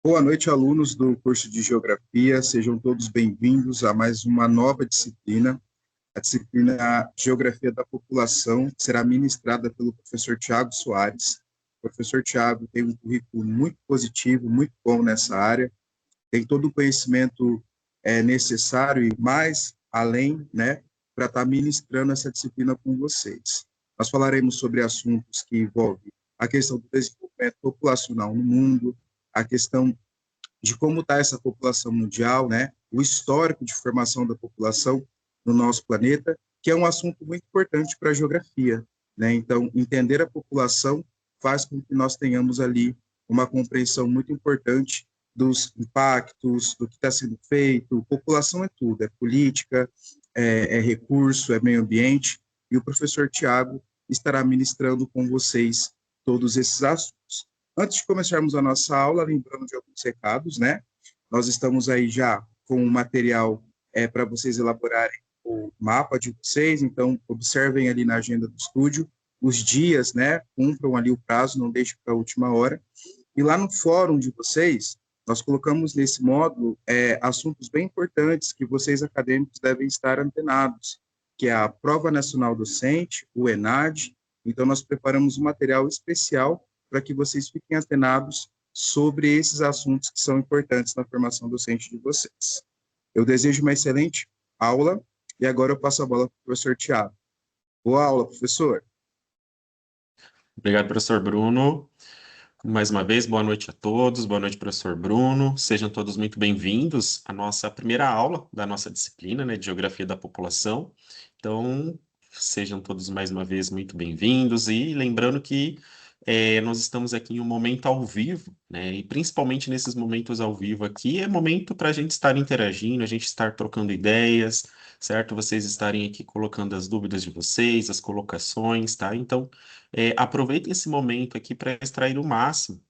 Boa noite, alunos do curso de Geografia. Sejam todos bem-vindos a mais uma nova disciplina, a disciplina Geografia da População, que será ministrada pelo professor Tiago Soares. O professor Tiago tem um currículo muito positivo, muito bom nessa área, tem todo o conhecimento necessário e mais além, né, para estar ministrando essa disciplina com vocês. Nós falaremos sobre assuntos que envolvem a questão do desenvolvimento populacional no mundo, a questão de como está essa população mundial, né? O histórico de formação da população no nosso planeta, que é um assunto muito importante para a geografia, né? Então, entender a população faz com que nós tenhamos ali uma compreensão muito importante dos impactos, do que está sendo feito. População é tudo, é política, é recurso, é meio ambiente, e o professor Tiago estará ministrando com vocês todos esses assuntos. Antes de começarmos a nossa aula, lembrando de alguns recados, né? Nós estamos aí já com o material para vocês elaborarem o mapa de vocês, então observem ali na agenda do estúdio os dias, né? Cumpram ali o prazo, não deixem para a última hora. E lá no fórum de vocês, nós colocamos nesse módulo assuntos bem importantes que vocês acadêmicos devem estar antenados, que é a Prova Nacional Docente, o ENAD. Então, nós preparamos um material especial para que vocês fiquem antenados sobre esses assuntos que são importantes na formação docente de vocês. Eu desejo uma excelente aula e agora eu passo a bola para o professor Tiago. Boa aula, professor. Obrigado, professor Bruno. Mais uma vez, boa noite a todos. Boa noite, professor Bruno. Sejam todos muito bem-vindos à nossa primeira aula da nossa disciplina, né, de Geografia da População. Então, sejam todos mais uma vez muito bem-vindos e lembrando que nós estamos aqui em um momento ao vivo, né, e principalmente nesses momentos ao vivo aqui, é momento para a gente estar interagindo, a gente estar trocando ideias, certo? Vocês estarem aqui colocando as dúvidas de vocês, as colocações, tá? Então, aproveitem esse momento aqui para extrair o máximo,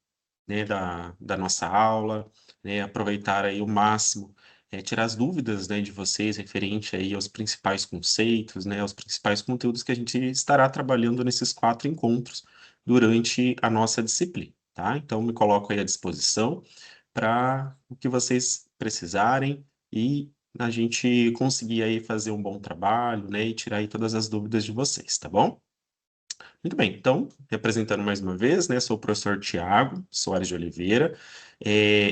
né, da nossa aula, né, aproveitar aí o máximo, tirar as dúvidas, né, de vocês referente aí aos principais conceitos, né, aos principais conteúdos que a gente estará trabalhando nesses 4 encontros durante a nossa disciplina, tá? Então, me coloco aí à disposição para o que vocês precisarem e a gente conseguir aí fazer um bom trabalho, né, e tirar aí todas as dúvidas de vocês, tá bom? Muito bem, então, representando mais uma vez, né, sou o professor Tiago Soares de Oliveira.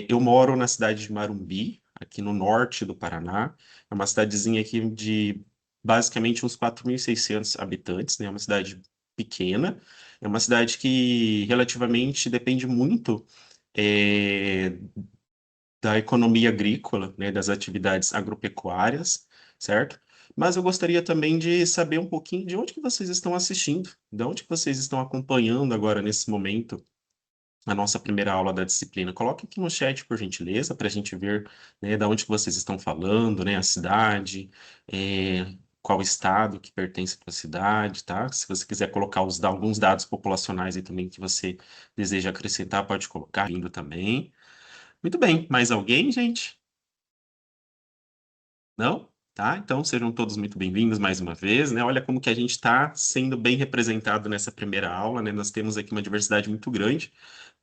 Eu moro na cidade de Marumbi, aqui no norte do Paraná. É uma cidadezinha aqui de basicamente uns 4.600 habitantes, né, é uma cidade pequena. É uma cidade que relativamente depende muito é, da economia agrícola, né, das atividades agropecuárias, certo? Mas eu gostaria também de saber um pouquinho de onde que vocês estão assistindo, de onde que vocês estão acompanhando agora nesse momento a nossa primeira aula da disciplina. Coloque aqui no chat, por gentileza, para a gente ver, né, de onde que vocês estão falando, né, a cidade, qual estado que pertence para a cidade, tá? Se você quiser colocar alguns dados populacionais aí também que você deseja acrescentar, pode colocar, vindo também. Muito bem, mais alguém, gente? Não? Tá? Então sejam todos muito bem-vindos mais uma vez, né? Olha como que a gente está sendo bem representado nessa primeira aula, né? Nós temos aqui uma diversidade muito grande,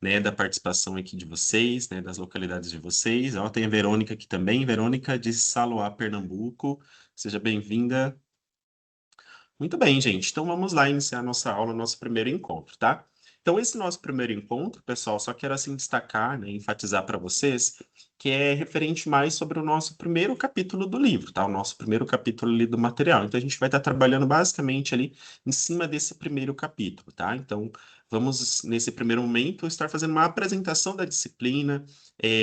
né? Da participação aqui de vocês, né? Das localidades de vocês. Ó, tem a Verônica aqui também, Verônica de Saloá, Pernambuco. Seja bem-vinda. Muito bem, gente. Então vamos lá iniciar a nossa aula, nosso primeiro encontro, tá? Então, esse nosso primeiro encontro, pessoal, só quero assim destacar, né, enfatizar para vocês que é referente mais sobre o nosso primeiro capítulo do livro, tá? O nosso primeiro capítulo ali do material. Então, a gente vai estar trabalhando basicamente ali em cima desse primeiro capítulo, tá? Então, vamos, nesse primeiro momento, estar fazendo uma apresentação da disciplina,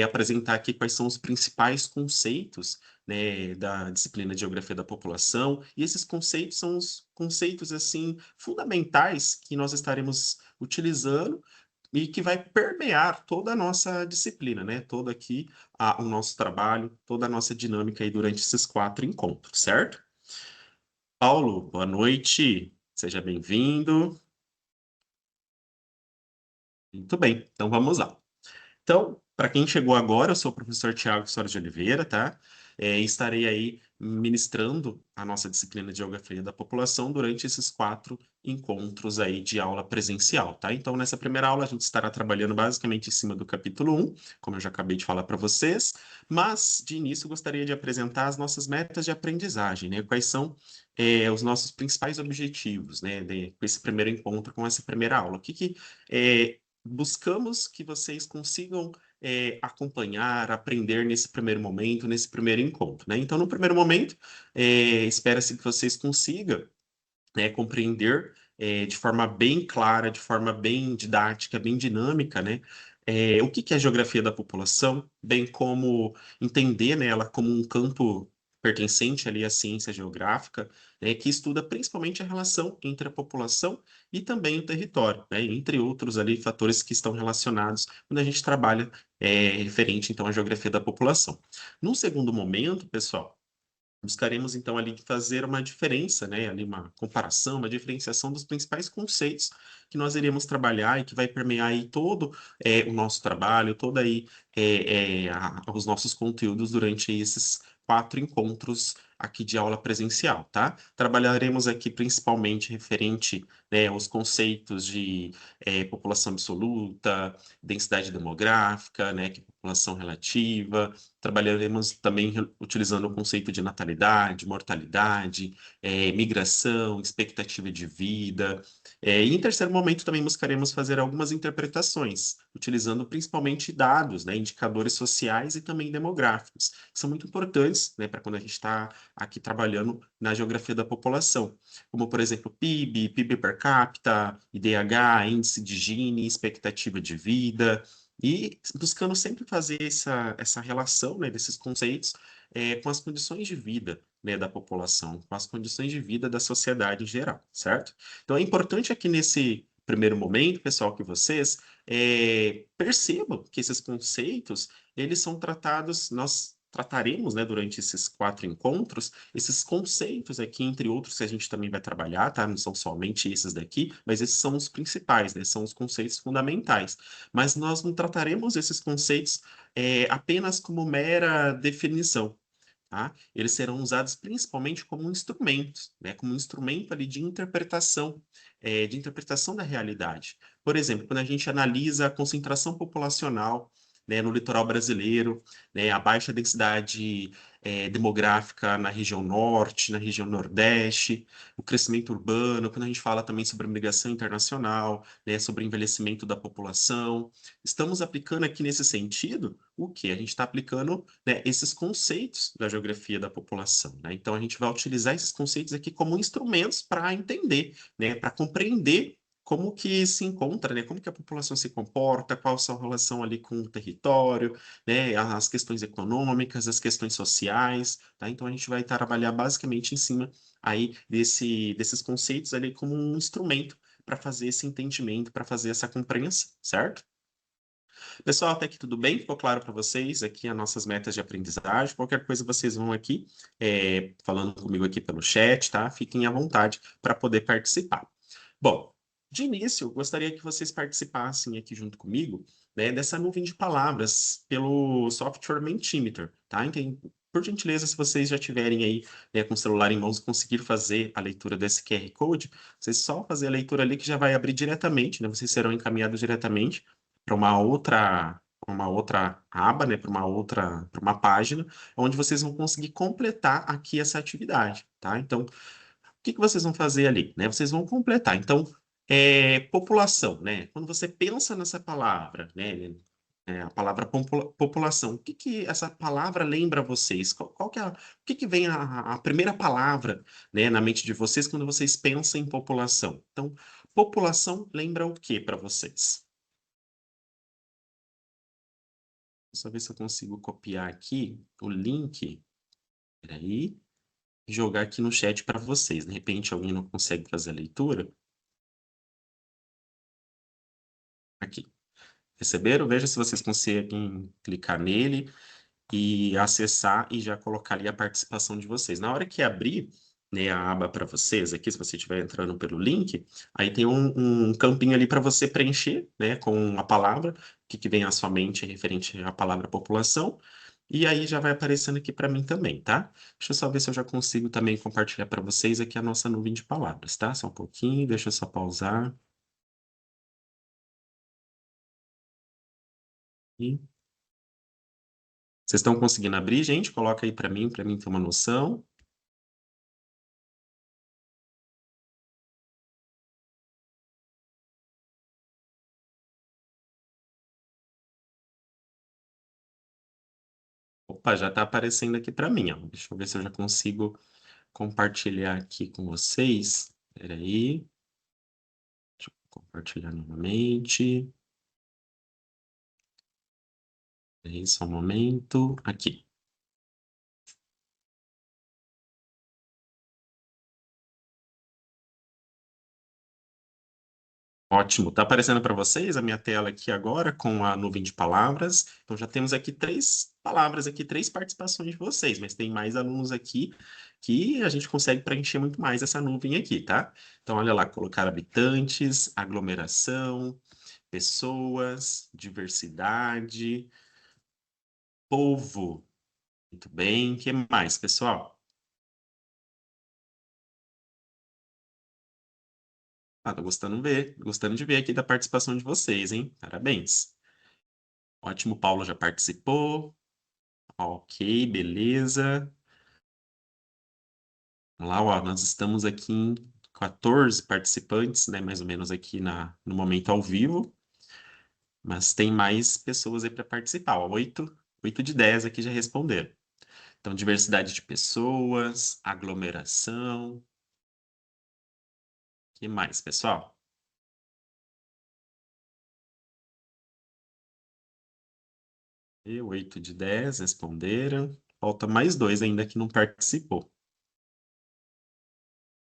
apresentar aqui quais são os principais conceitos, né, da disciplina de Geografia da População, e esses conceitos são os conceitos, assim, fundamentais que nós estaremos utilizando e que vai permear toda a nossa disciplina, né, todo aqui o nosso trabalho, toda a nossa dinâmica aí durante esses 4 encontros, certo? Paulo, boa noite, seja bem-vindo. Muito bem, então vamos lá. Então, para quem chegou agora, eu sou o professor Tiago Soares de Oliveira, tá? Estarei aí ministrando a nossa disciplina de Geografia da População durante esses 4 encontros aí de aula presencial, tá? Então, nessa primeira aula, a gente estará trabalhando basicamente em cima do capítulo 1, como eu já acabei de falar para vocês, mas, de início, gostaria de apresentar as nossas metas de aprendizagem, né? Quais são os nossos principais objetivos, né, com esse primeiro encontro, com essa primeira aula. O que buscamos que vocês consigam acompanhar, aprender nesse primeiro momento, nesse primeiro encontro, né? Então, no primeiro momento, espera-se que vocês consigam, né, compreender de forma bem clara, de forma bem didática, bem dinâmica, né, o que é a geografia da população, bem como entender, né, ela como um campo pertencente ali à ciência geográfica, né, que estuda principalmente a relação entre a população e também o território, né, entre outros ali fatores que estão relacionados quando a gente trabalha referente então à geografia da população. Num segundo momento, pessoal, buscaremos então ali fazer uma diferença, né, ali uma comparação, uma diferenciação dos principais conceitos que nós iremos trabalhar e que vai permear aí todo o nosso trabalho, toda aí os nossos conteúdos durante esses 4 encontros aqui de aula presencial, tá? Trabalharemos aqui principalmente referente, né, aos conceitos de população absoluta, densidade demográfica, né, que é população relativa. Trabalharemos também utilizando o conceito de natalidade, mortalidade, migração, expectativa de vida. E em terceiro momento também buscaremos fazer algumas interpretações, utilizando principalmente dados, né, indicadores sociais e também demográficos, que são muito importantes, né, para quando a gente está aqui trabalhando na geografia da população, como, por exemplo, PIB, PIB per capita, IDH, índice de Gini, expectativa de vida, e buscando sempre fazer essa relação, né, desses conceitos com as condições de vida, né, da população, com as condições de vida da sociedade em geral, certo? Então, é importante aqui nesse primeiro momento, pessoal, que vocês percebam que esses conceitos, eles são tratados, nós trataremos, né, durante esses 4 encontros, esses conceitos aqui, entre outros que a gente também vai trabalhar, tá? Não são somente esses daqui, mas esses são os principais, né? São os conceitos fundamentais. Mas nós não trataremos esses conceitos apenas como mera definição, tá? Eles serão usados principalmente como instrumentos, né? Como um instrumento ali de interpretação da realidade. Por exemplo, quando a gente analisa a concentração populacional, né, no litoral brasileiro, né, a baixa densidade demográfica na região norte, na região nordeste, o crescimento urbano, quando a gente fala também sobre migração internacional, né, sobre envelhecimento da população, estamos aplicando aqui nesse sentido o que? A gente está aplicando, né, esses conceitos da geografia da população, né? Então, a gente vai utilizar esses conceitos aqui como instrumentos para entender, né, para compreender como que se encontra, né, como que a população se comporta, qual a sua relação ali com o território, né, as questões econômicas, as questões sociais, tá? Então, a gente vai trabalhar basicamente em cima aí desses conceitos ali como um instrumento para fazer esse entendimento, para fazer essa compreensão, certo? Pessoal, até aqui tudo bem? Ficou claro para vocês aqui as nossas metas de aprendizagem? Qualquer coisa vocês vão aqui falando comigo aqui pelo chat, tá? Fiquem à vontade para poder participar. Bom, de início, eu gostaria que vocês participassem aqui junto comigo, né, dessa nuvem de palavras pelo software Mentimeter, tá? Então, por gentileza, se vocês já tiverem aí, né, com o celular em mãos, conseguir fazer a leitura desse QR Code, vocês só fazer a leitura ali que já vai abrir diretamente, né? Vocês serão encaminhados diretamente para uma outra aba, né, para uma página, onde vocês vão conseguir completar aqui essa atividade, tá? Então, o que que vocês vão fazer ali, né? Vocês vão completar. Então, população, né? Quando você pensa nessa palavra, né? A palavra população, o que que essa palavra lembra a vocês? Qual que é o que que vem a primeira palavra, né, na mente de vocês quando vocês pensam em população? Então, população lembra o que para vocês? Só ver se eu consigo copiar aqui o link. Peraí. E jogar aqui no chat para vocês. De repente alguém não consegue fazer a leitura. Aqui. Receberam? Veja se vocês conseguem clicar nele e acessar e já colocar ali a participação de vocês. Na hora que abrir, né, a aba para vocês aqui, se você estiver entrando pelo link, aí tem um campinho ali para você preencher, né, com a palavra, o que que vem à sua mente referente à palavra população. E aí já vai aparecendo aqui para mim também, tá? Deixa eu só ver se eu já consigo também compartilhar para vocês aqui a nossa nuvem de palavras, tá? Só um pouquinho, deixa eu só pausar. E vocês estão conseguindo abrir, gente? Coloca aí para mim ter uma noção. Opa, já está aparecendo aqui para mim, ó. Deixa eu ver se eu já consigo compartilhar aqui com vocês. Espera aí. Deixa eu compartilhar novamente. Espera aí, só um momento. Aqui. Ótimo. Tá aparecendo para vocês a minha tela aqui agora com a nuvem de palavras. Então já temos aqui 3 palavras aqui, 3 participações de vocês, mas tem mais alunos aqui que a gente consegue preencher muito mais essa nuvem aqui, tá? Então olha lá, colocar habitantes, aglomeração, pessoas, diversidade, povo. Muito bem. O que mais, pessoal? Ah, tô gostando de ver aqui da participação de vocês, hein? Parabéns. Ótimo, Paulo já participou. Ok, beleza. Vamos lá, ó, nós estamos aqui em 14 participantes, né? Mais ou menos aqui no momento ao vivo. Mas tem mais pessoas aí para participar. Ó, 8 de 10 aqui já responderam. Então, diversidade de pessoas, aglomeração. O que mais, pessoal? 8 de 10 responderam. Falta mais 2 ainda que não participou.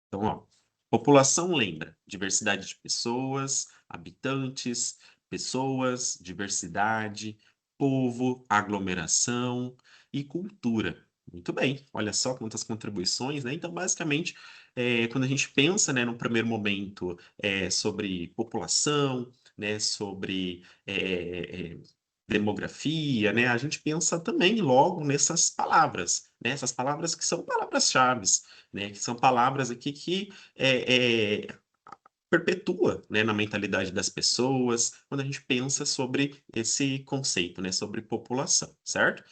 Então, ó, população lembra diversidade de pessoas, habitantes, pessoas, diversidade, povo, aglomeração e cultura. Muito bem, olha só quantas contribuições, né? Então, basicamente, quando a gente pensa, né, no primeiro momento, sobre população, né, sobre demografia, né, a gente pensa também logo nessas palavras, né, essas palavras que são palavras-chave, né, que são palavras aqui que perpetua, né, na mentalidade das pessoas, quando a gente pensa sobre esse conceito, né, sobre população, certo?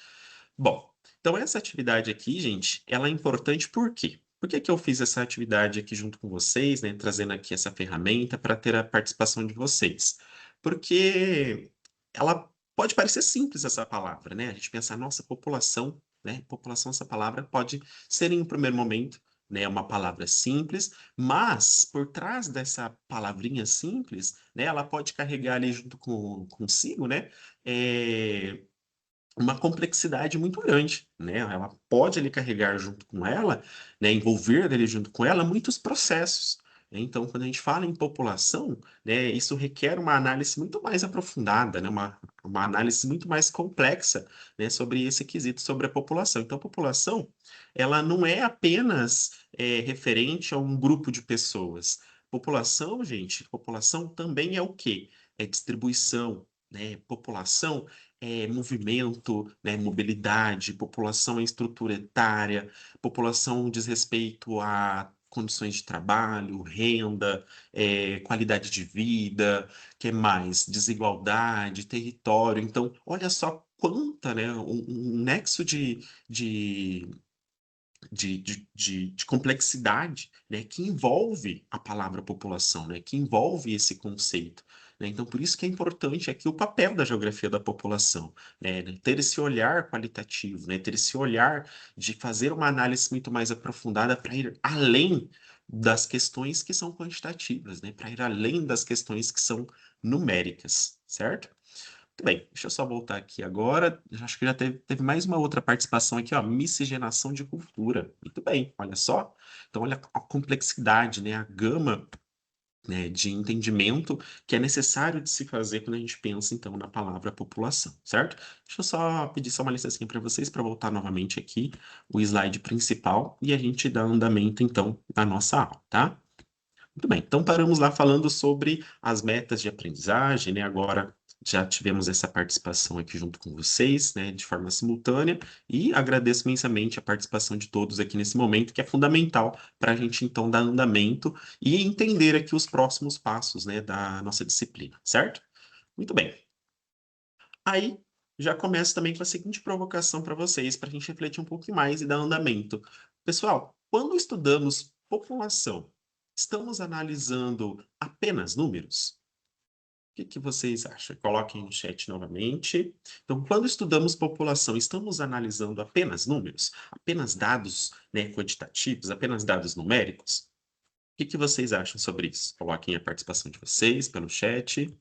Bom, então essa atividade aqui, gente, ela é importante por quê? Por que que eu fiz essa atividade aqui junto com vocês, né, trazendo aqui essa ferramenta para ter a participação de vocês? Porque ela pode parecer simples essa palavra, né? A gente pensa, nossa, população, né? População, essa palavra pode ser em um primeiro momento, né, uma palavra simples, mas por trás dessa palavrinha simples, né, ela pode carregar ali junto consigo, né, é, uma complexidade muito grande, né? Ela pode ali carregar junto com ela, né, envolver ali junto com ela muitos processos, né? Então, quando a gente fala em população, né, isso requer uma análise muito mais aprofundada, né, uma análise muito mais complexa, né, sobre esse quesito, sobre a população. Então, a população, ela não é apenas referente a um grupo de pessoas. População, gente, população também é o quê? É distribuição, né? População movimento, né, mobilidade, população em estrutura etária, população diz respeito a condições de trabalho, renda, qualidade de vida, que mais? Desigualdade, território. Então, olha só quanta, né, um nexo de de complexidade, né, que envolve a palavra população, né, que envolve esse conceito. Né? Então, por isso que é importante aqui o papel da geografia da população, né, ter esse olhar qualitativo, né, ter esse olhar de fazer uma análise muito mais aprofundada para ir além das questões que são quantitativas, né, para ir além das questões que são numéricas, certo? Muito bem, deixa eu só voltar aqui agora. Acho que já teve mais uma outra participação aqui, ó, miscigenação de cultura. Muito bem, olha só. Então, olha a complexidade, né, a gama, né, de entendimento que é necessário de se fazer quando a gente pensa, então, na palavra população, certo? Deixa eu só pedir só uma licencinha para vocês para voltar novamente aqui o slide principal e a gente dá andamento, então, na nossa aula, tá? Muito bem, então paramos lá falando sobre as metas de aprendizagem, né? Agora já tivemos essa participação aqui junto com vocês, né, de forma simultânea, e agradeço imensamente a participação de todos aqui nesse momento, que é fundamental para a gente, então, dar andamento e entender aqui os próximos passos, né, da nossa disciplina, certo? Muito bem. Aí, já começo também com a seguinte provocação para vocês, para a gente refletir um pouco mais e dar andamento. Pessoal, quando estudamos população, estamos analisando apenas números? O que que vocês acham? Coloquem no chat novamente. Então, quando estudamos população, estamos analisando apenas números? Apenas dados, né, quantitativos? Apenas dados numéricos? O que que vocês acham sobre isso? Coloquem a participação de vocês pelo chat.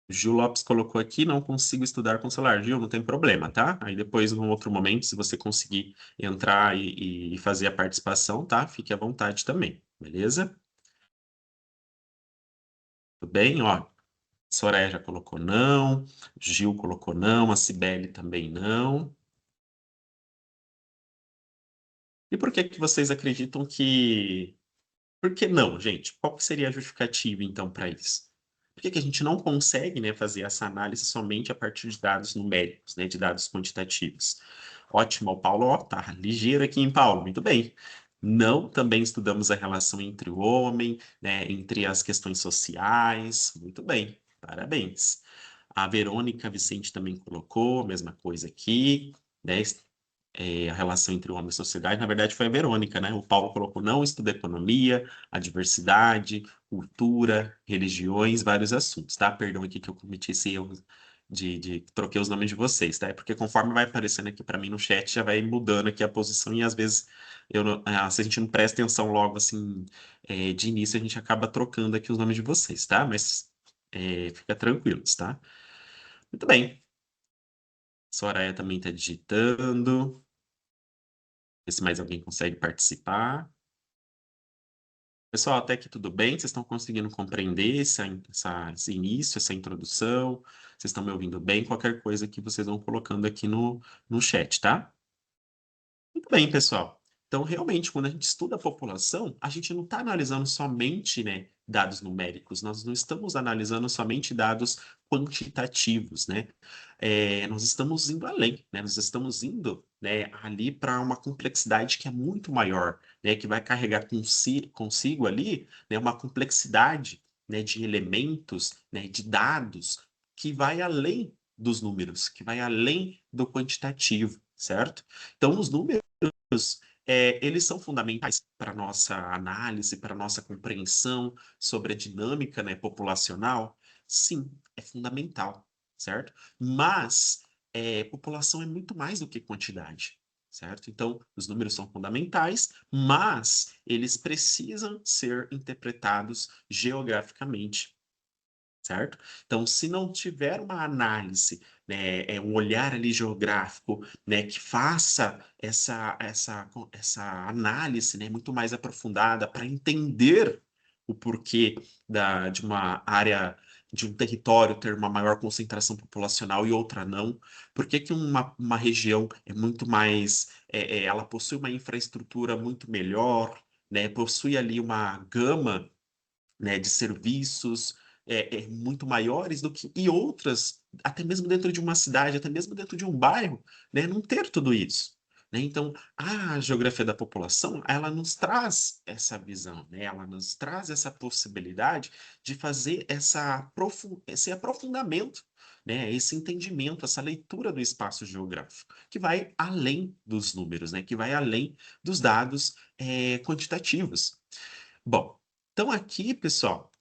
Gil Lopes colocou aqui, não consigo estudar com celular. Gil, não tem problema, tá? Aí depois, num outro momento, se você conseguir entrar e fazer a participação, tá? Fique à vontade também, beleza? Tudo bem? Ó, Soraya já colocou não, Gil colocou não, a Cibele também não. E por que que vocês acreditam que... Por que não, gente? Qual que seria a justificativa, então, para isso? Por que que a gente não consegue, né, fazer essa análise somente a partir de dados numéricos, né, de dados quantitativos? Ótimo, o Paulo, ó, tá ligeiro aqui, em Paulo? Muito bem. Não, também estudamos a relação entre o homem, né, entre as questões sociais. Muito bem, parabéns. A Verônica Vicente também colocou a mesma coisa aqui, né? A relação entre o homem e a sociedade, na verdade foi a Verônica, né? O Paulo colocou não estuda economia, a diversidade, cultura, religiões, vários assuntos, tá? Perdão aqui que eu cometi esse erro troquei os nomes de vocês, tá? É porque conforme vai aparecendo aqui para mim no chat, já vai mudando aqui a posição e às vezes se a gente não presta atenção logo assim, de início, a gente acaba trocando aqui os nomes de vocês, tá? Mas fica tranquilos, tá? Muito bem. Soraya também está digitando. Ver se mais alguém consegue participar. Pessoal, até aqui tudo bem? Vocês estão conseguindo compreender esse início, essa introdução? Vocês estão me ouvindo bem? Qualquer coisa que vocês vão colocando aqui no chat, tá? Muito bem, pessoal. Então, realmente, quando a gente estuda a população, a gente não está analisando somente, né, dados numéricos, nós não estamos analisando somente dados quantitativos, né? Nós estamos indo além, né? Nós estamos indo, né, ali para uma complexidade que é muito maior, né? Que vai carregar consigo ali, né, uma complexidade, né, de elementos, né, de dados que vai além dos números, que vai além do quantitativo, certo? Então, os números eles são fundamentais para a nossa análise, para a nossa compreensão sobre a dinâmica, né, populacional? Sim, é fundamental, certo? Mas população é muito mais do que quantidade, certo? Então, os números são fundamentais, mas eles precisam ser interpretados geograficamente, certo? Então, se não tiver uma análise, né, um olhar ali geográfico, né, que faça essa análise, né, muito mais aprofundada para entender o porquê de uma área, de um território ter uma maior concentração populacional e outra não, por que que uma região é muito mais, ela possui uma infraestrutura muito melhor, né, possui ali uma gama, né, de serviços muito maiores do que e outras, até mesmo dentro de uma cidade, até mesmo dentro de um bairro, né, não ter tudo isso. Né? Então, a geografia da população, ela nos traz essa visão, né? Ela nos traz essa possibilidade de fazer esse aprofundamento, né? Esse entendimento, essa leitura do espaço geográfico, que vai além dos números, né? Que vai além dos dados quantitativos. Bom, então aqui, pessoal,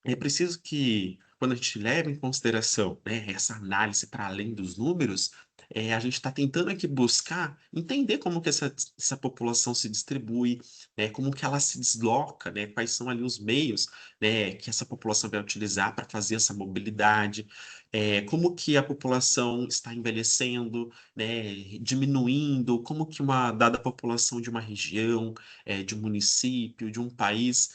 é preciso que, quando a gente leva em consideração, né, essa análise para além dos números, a gente está tentando aqui buscar entender como que essa população se distribui, né, como que ela se desloca, né, quais são ali os meios, né, que essa população vai utilizar para fazer essa mobilidade, como que a população está envelhecendo, né, diminuindo, como que uma dada população de uma região, de um município, de um país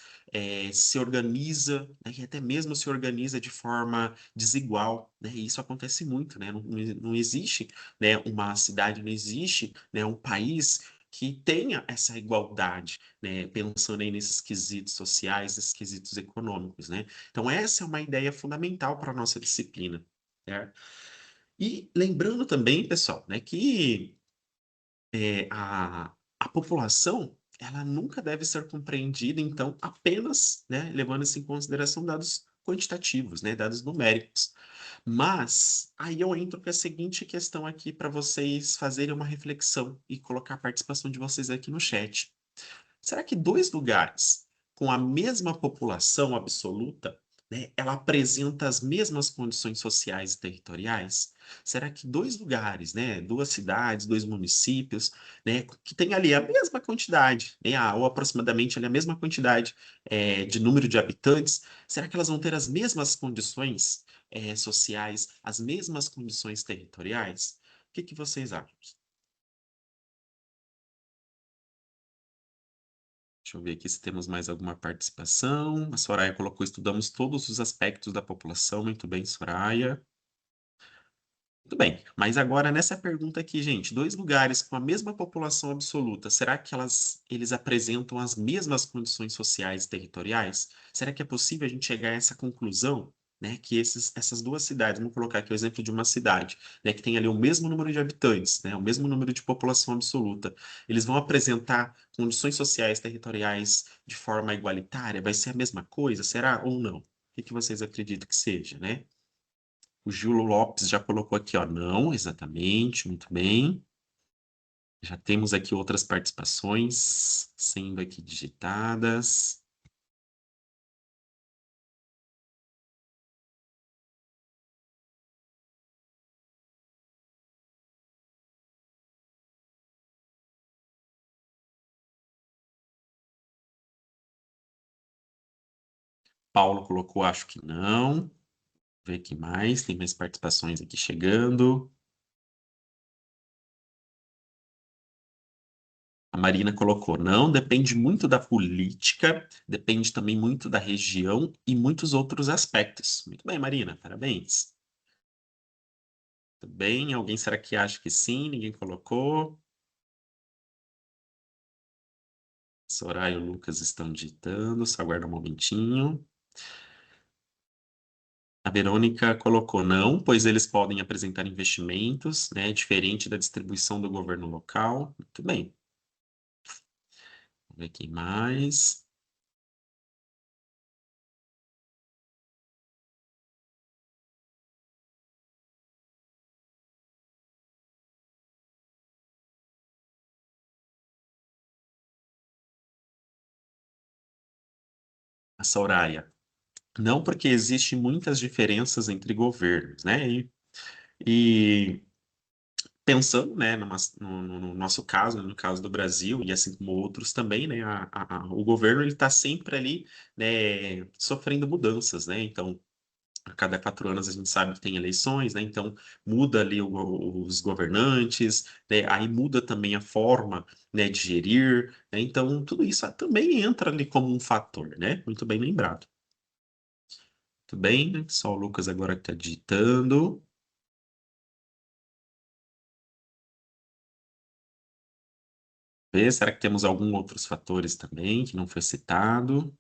se organiza, né, e até mesmo se organiza de forma desigual, né, e isso acontece muito, né, não existe, né, uma cidade, não existe, né, um país que tenha essa igualdade, né, pensando aí nesses quesitos sociais, nesses quesitos econômicos, né? Então, essa é uma ideia fundamental para a nossa disciplina, certo? E lembrando também, pessoal, né, que a população, ela nunca deve ser compreendida, então, apenas, né, levando-se em consideração dados quantitativos, né, dados numéricos. Mas aí eu entro com a seguinte questão aqui para vocês fazerem uma reflexão e colocar a participação de vocês aqui no chat. Será que dois lugares com a mesma população absoluta, né, ela apresenta as mesmas condições sociais e territoriais? Será que dois lugares, né, duas cidades, dois municípios, né, que tem ali a mesma quantidade, né, ou aproximadamente ali a mesma quantidade de número de habitantes, será que elas vão ter as mesmas condições sociais, as mesmas condições territoriais? O que que vocês acham? Deixa eu ver aqui se temos mais alguma participação. A Soraya colocou: estudamos todos os aspectos da população. Muito bem, Soraya. Muito bem, mas agora nessa pergunta aqui, gente, dois lugares com a mesma população absoluta, será que eles apresentam as mesmas condições sociais e territoriais? Será que é possível a gente chegar a essa conclusão, né, que essas duas cidades, vamos colocar aqui o exemplo de uma cidade, né, que tem ali o mesmo número de habitantes, né, o mesmo número de população absoluta, eles vão apresentar condições sociais e territoriais de forma igualitária? Vai ser a mesma coisa? Será ou não? O que que vocês acreditam que seja, né? O Gil Lopes já colocou aqui, ó, não, exatamente, muito bem. Já temos aqui outras participações sendo aqui digitadas. Paulo colocou, acho que não. Vou ver aqui mais, tem mais participações aqui chegando. A Marina colocou, não, depende muito da política, depende também muito da região e muitos outros aspectos. Muito bem, Marina, parabéns. Tudo bem? Alguém será que acha que sim? Ninguém colocou? Soraya e o Lucas estão digitando, só aguarda um momentinho. A Verônica colocou não, pois eles podem apresentar investimentos, né, diferente da distribuição do governo local. Muito bem. Vamos ver quem mais. A Soraya. Não, porque existem muitas diferenças entre governos, né? E pensando, né, no nosso caso, no caso do Brasil, e assim como outros também, né, o governo ele está sempre ali, né, sofrendo mudanças, né? Então, a cada 4 anos a gente sabe que tem eleições, né? Então muda ali os governantes, né? Aí muda também a forma, né, de gerir, né? Então tudo isso também entra ali como um fator, né? Muito bem lembrado. Muito bem, né? Só o Lucas agora que está digitando. Vê, será que temos algum outros fatores também que não foi citado?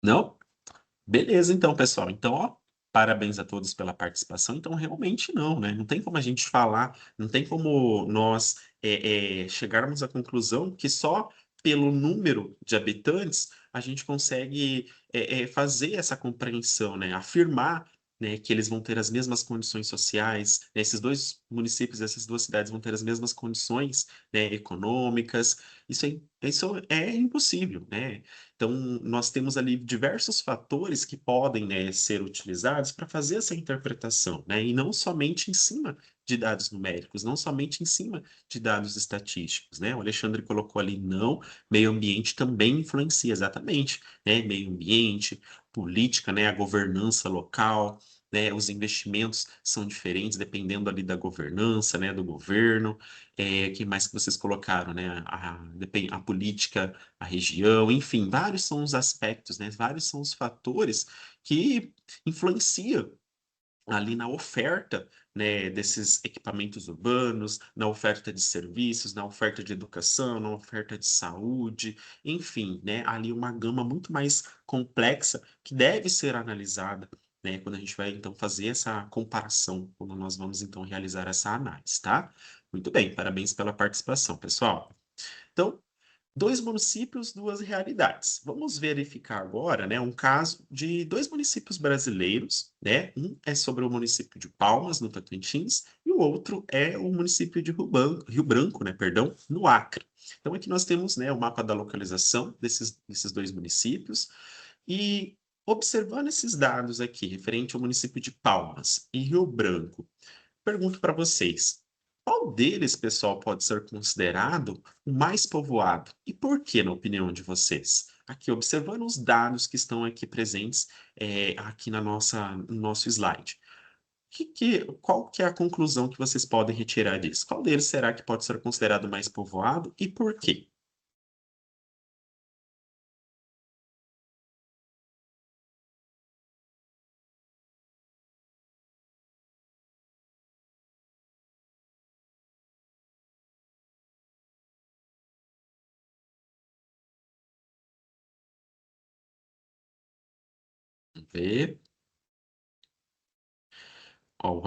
Não? Beleza, então, pessoal. Então, ó, parabéns a todos pela participação. Então, realmente não, né? Não tem como a gente falar, não tem como nós chegarmos à conclusão que só pelo número de habitantes a gente consegue fazer essa compreensão, né? Afirmar, né, que eles vão ter as mesmas condições sociais, né? Esses dois municípios, essas duas cidades vão ter as mesmas condições, né, econômicas. Isso é impossível, né? Então, nós temos ali diversos fatores que podem, né, ser utilizados para fazer essa interpretação, né, e não somente em cima de dados numéricos, não somente em cima de dados estatísticos, né? O Alexandre colocou ali, não, meio ambiente também influencia, exatamente, né? Meio ambiente, política, né, a governança local, né, os investimentos são diferentes dependendo ali da governança, né, do governo. Que mais que vocês colocaram, né? A política, a região, enfim, vários são os aspectos, né? Vários são os fatores que influenciam ali na oferta, né, desses equipamentos urbanos, na oferta de serviços, na oferta de educação, na oferta de saúde, enfim, né, ali uma gama muito mais complexa que deve ser analisada, né, quando a gente vai então fazer essa comparação, quando nós vamos então realizar essa análise, tá? Muito bem, parabéns pela participação, pessoal. Então, dois municípios, duas realidades. Vamos verificar agora, né, um caso de dois municípios brasileiros, né? Um é sobre o município de Palmas, no Tocantins, e o outro é o município de Rio Branco, né, perdão, no Acre. Então, aqui nós temos, né, o mapa da localização desses dois municípios e observando esses dados aqui, referente ao município de Palmas e Rio Branco, pergunto para vocês, qual deles, pessoal, pode ser considerado o mais povoado? E por que, na opinião de vocês? Aqui, observando os dados que estão aqui presentes, aqui no nosso slide. Qual que é a conclusão que vocês podem retirar disso? Qual deles será que pode ser considerado mais povoado e por quê? Vamos ver. Ó,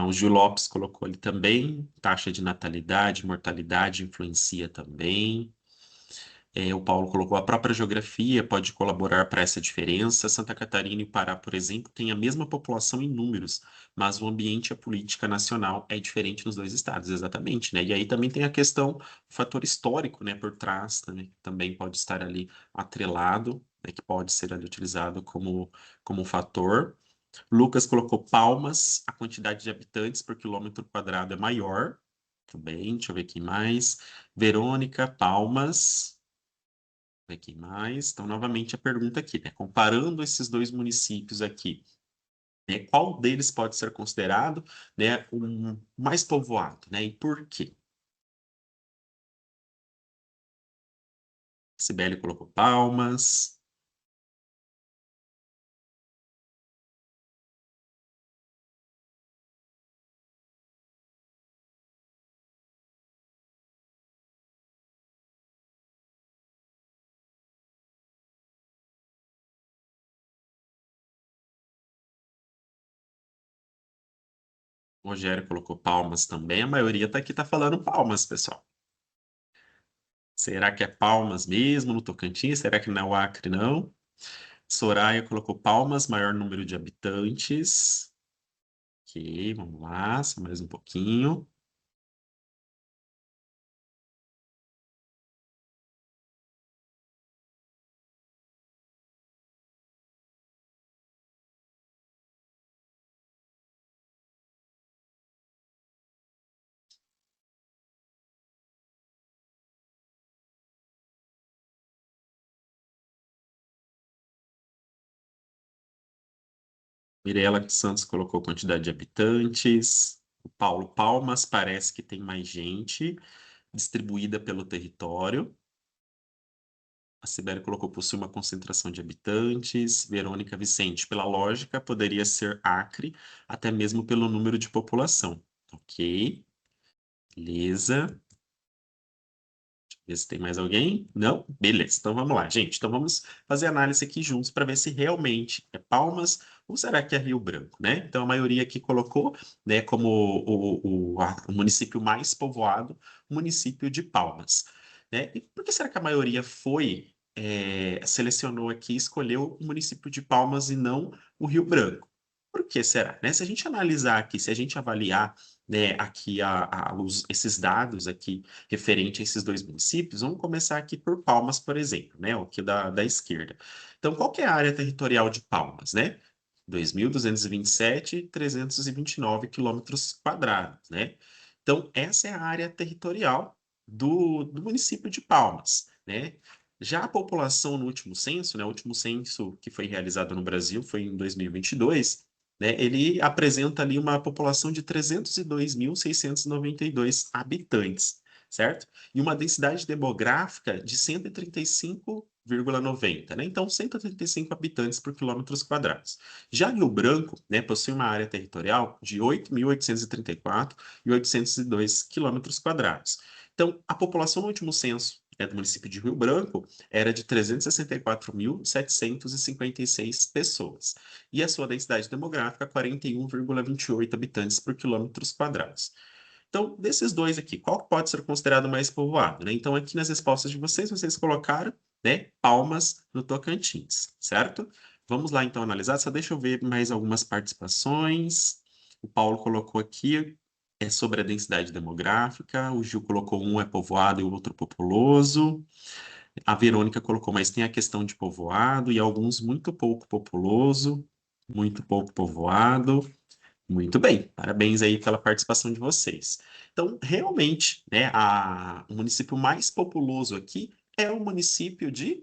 o Gil Lopes colocou ali também, taxa de natalidade, mortalidade influencia também. O Paulo colocou a própria geografia pode colaborar para essa diferença. Santa Catarina e o Pará, por exemplo, têm a mesma população em números, mas o ambiente e a política nacional é diferente nos dois estados, exatamente, né? E aí também tem a questão, o fator histórico, né, por trás, né, que também pode estar ali atrelado, né, que pode ser ali utilizado como um fator. Lucas colocou Palmas, a quantidade de habitantes por quilômetro quadrado é maior. Tudo bem, deixa eu ver quem mais. Verônica, Palmas. Ver aqui mais. Então, novamente, a pergunta aqui, né? Comparando esses dois municípios aqui, né? Qual deles pode ser considerado, né, o mais povoado, né? E por quê? Sibeli colocou Palmas. Rogério colocou Palmas também. A maioria tá aqui tá falando Palmas, pessoal. Será que é Palmas mesmo no Tocantins? Será que não é o Acre, não? Soraya colocou Palmas, maior número de habitantes. Ok, vamos lá, só mais um pouquinho. Mirela Santos colocou quantidade de habitantes. O Paulo Palmas parece que tem mais gente distribuída pelo território. A Sibeli colocou possui uma concentração de habitantes. Verônica Vicente, pela lógica, poderia ser Acre, até mesmo pelo número de população. Ok, beleza. Ver se tem mais alguém. Não? Beleza. Então vamos lá, gente. Então vamos fazer análise aqui juntos para ver se realmente é Palmas ou será que é Rio Branco, né? Então a maioria aqui colocou, né, como o município mais povoado, o município de Palmas, né? E por que será que a maioria selecionou aqui, escolheu o município de Palmas e não o Rio Branco? Por que será, né? Se a gente analisar aqui, se a gente avaliar, né, aqui esses dados aqui referente a esses dois municípios, vamos começar aqui por Palmas, por exemplo, né? O aqui da esquerda. Então, qual que é a área territorial de Palmas, né? 2.227.329 quilômetros quadrados, né? Então, essa é a área territorial do município de Palmas, né? Já a população no último censo, né? O último censo que foi realizado no Brasil foi em 2022, né? Ele apresenta ali uma população de 302.692 habitantes, certo? E uma densidade demográfica de 135 1,90, né? Então, 135 habitantes por quilômetros quadrados. Já Rio Branco, né, possui uma área territorial de 8.834,802 quilômetros quadrados. Então, a população no último censo, né, do município de Rio Branco era de 364.756 pessoas. E a sua densidade demográfica, 41,28 habitantes por quilômetros quadrados. Então, desses dois aqui, qual pode ser considerado mais povoado, né? Então, aqui nas respostas de vocês, vocês colocaram, né, Palmas no Tocantins, certo? Vamos lá, então, analisar. Só deixa eu ver mais algumas participações. O Paulo colocou aqui, sobre a densidade demográfica. O Gil colocou um é povoado e o outro populoso. A Verônica colocou, mas tem a questão de povoado e alguns muito pouco populoso, muito pouco povoado. Muito bem, parabéns aí pela participação de vocês. Então, realmente, né, o município mais populoso aqui é o município de...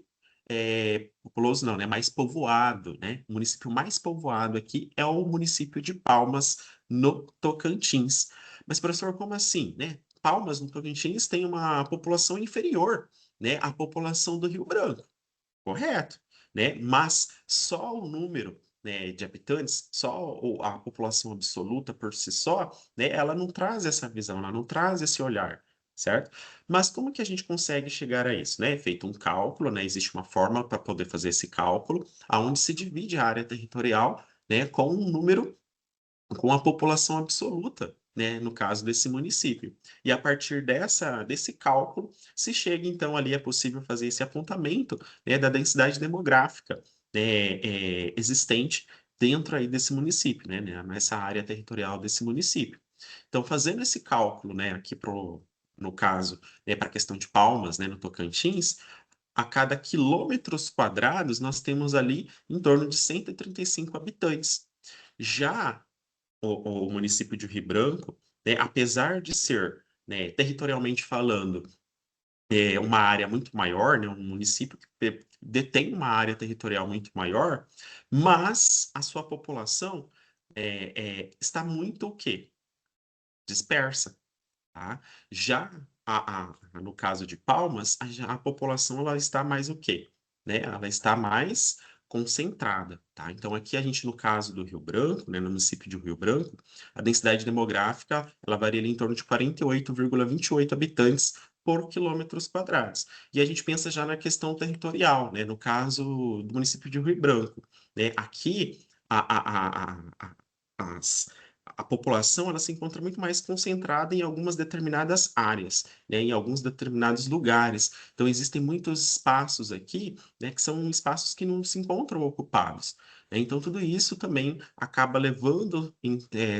populoso não, né? Mais povoado, né? O município mais povoado aqui é o município de Palmas, no Tocantins. Mas, professor, como assim, né? Palmas, no Tocantins, tem uma população inferior, né, à população do Rio Branco. Correto, né? Mas só o número, né, de habitantes, só a população absoluta por si só, né, ela não traz essa visão, ela não traz esse olhar, certo? Mas como que a gente consegue chegar a isso, né? É feito um cálculo, né? Existe uma forma para poder fazer esse cálculo, aonde se divide a área territorial, né, com um número, com a população absoluta, né, no caso desse município. E a partir desse cálculo, se chega, então, ali é possível fazer esse apontamento, né, da densidade demográfica, né, existente dentro aí desse município, né, nessa área territorial desse município. Então, fazendo esse cálculo, né, aqui no caso, né, para a questão de Palmas, né, no Tocantins, a cada quilômetros quadrados, nós temos ali em torno de 135 habitantes. Já o município de Rio Branco, né, apesar de ser, né, territorialmente falando, uma área muito maior, né, um município que detém uma área territorial muito maior, mas a sua população está muito o quê? Dispersa, tá? Já no caso de Palmas, a população ela está mais o quê? Né? Ela está mais concentrada, tá? Então aqui a gente, no caso do Rio Branco, né, no município de Rio Branco, a densidade demográfica ela varia ali em torno de 48,28 habitantes por quilômetros quadrados. E a gente pensa já na questão territorial, né? No caso do município de Rio Branco, né? Aqui as a população ela se encontra muito mais concentrada em algumas determinadas áreas, né, em alguns determinados lugares. Então, existem muitos espaços aqui, né, que são espaços que não se encontram ocupados, né? Então, tudo isso também acaba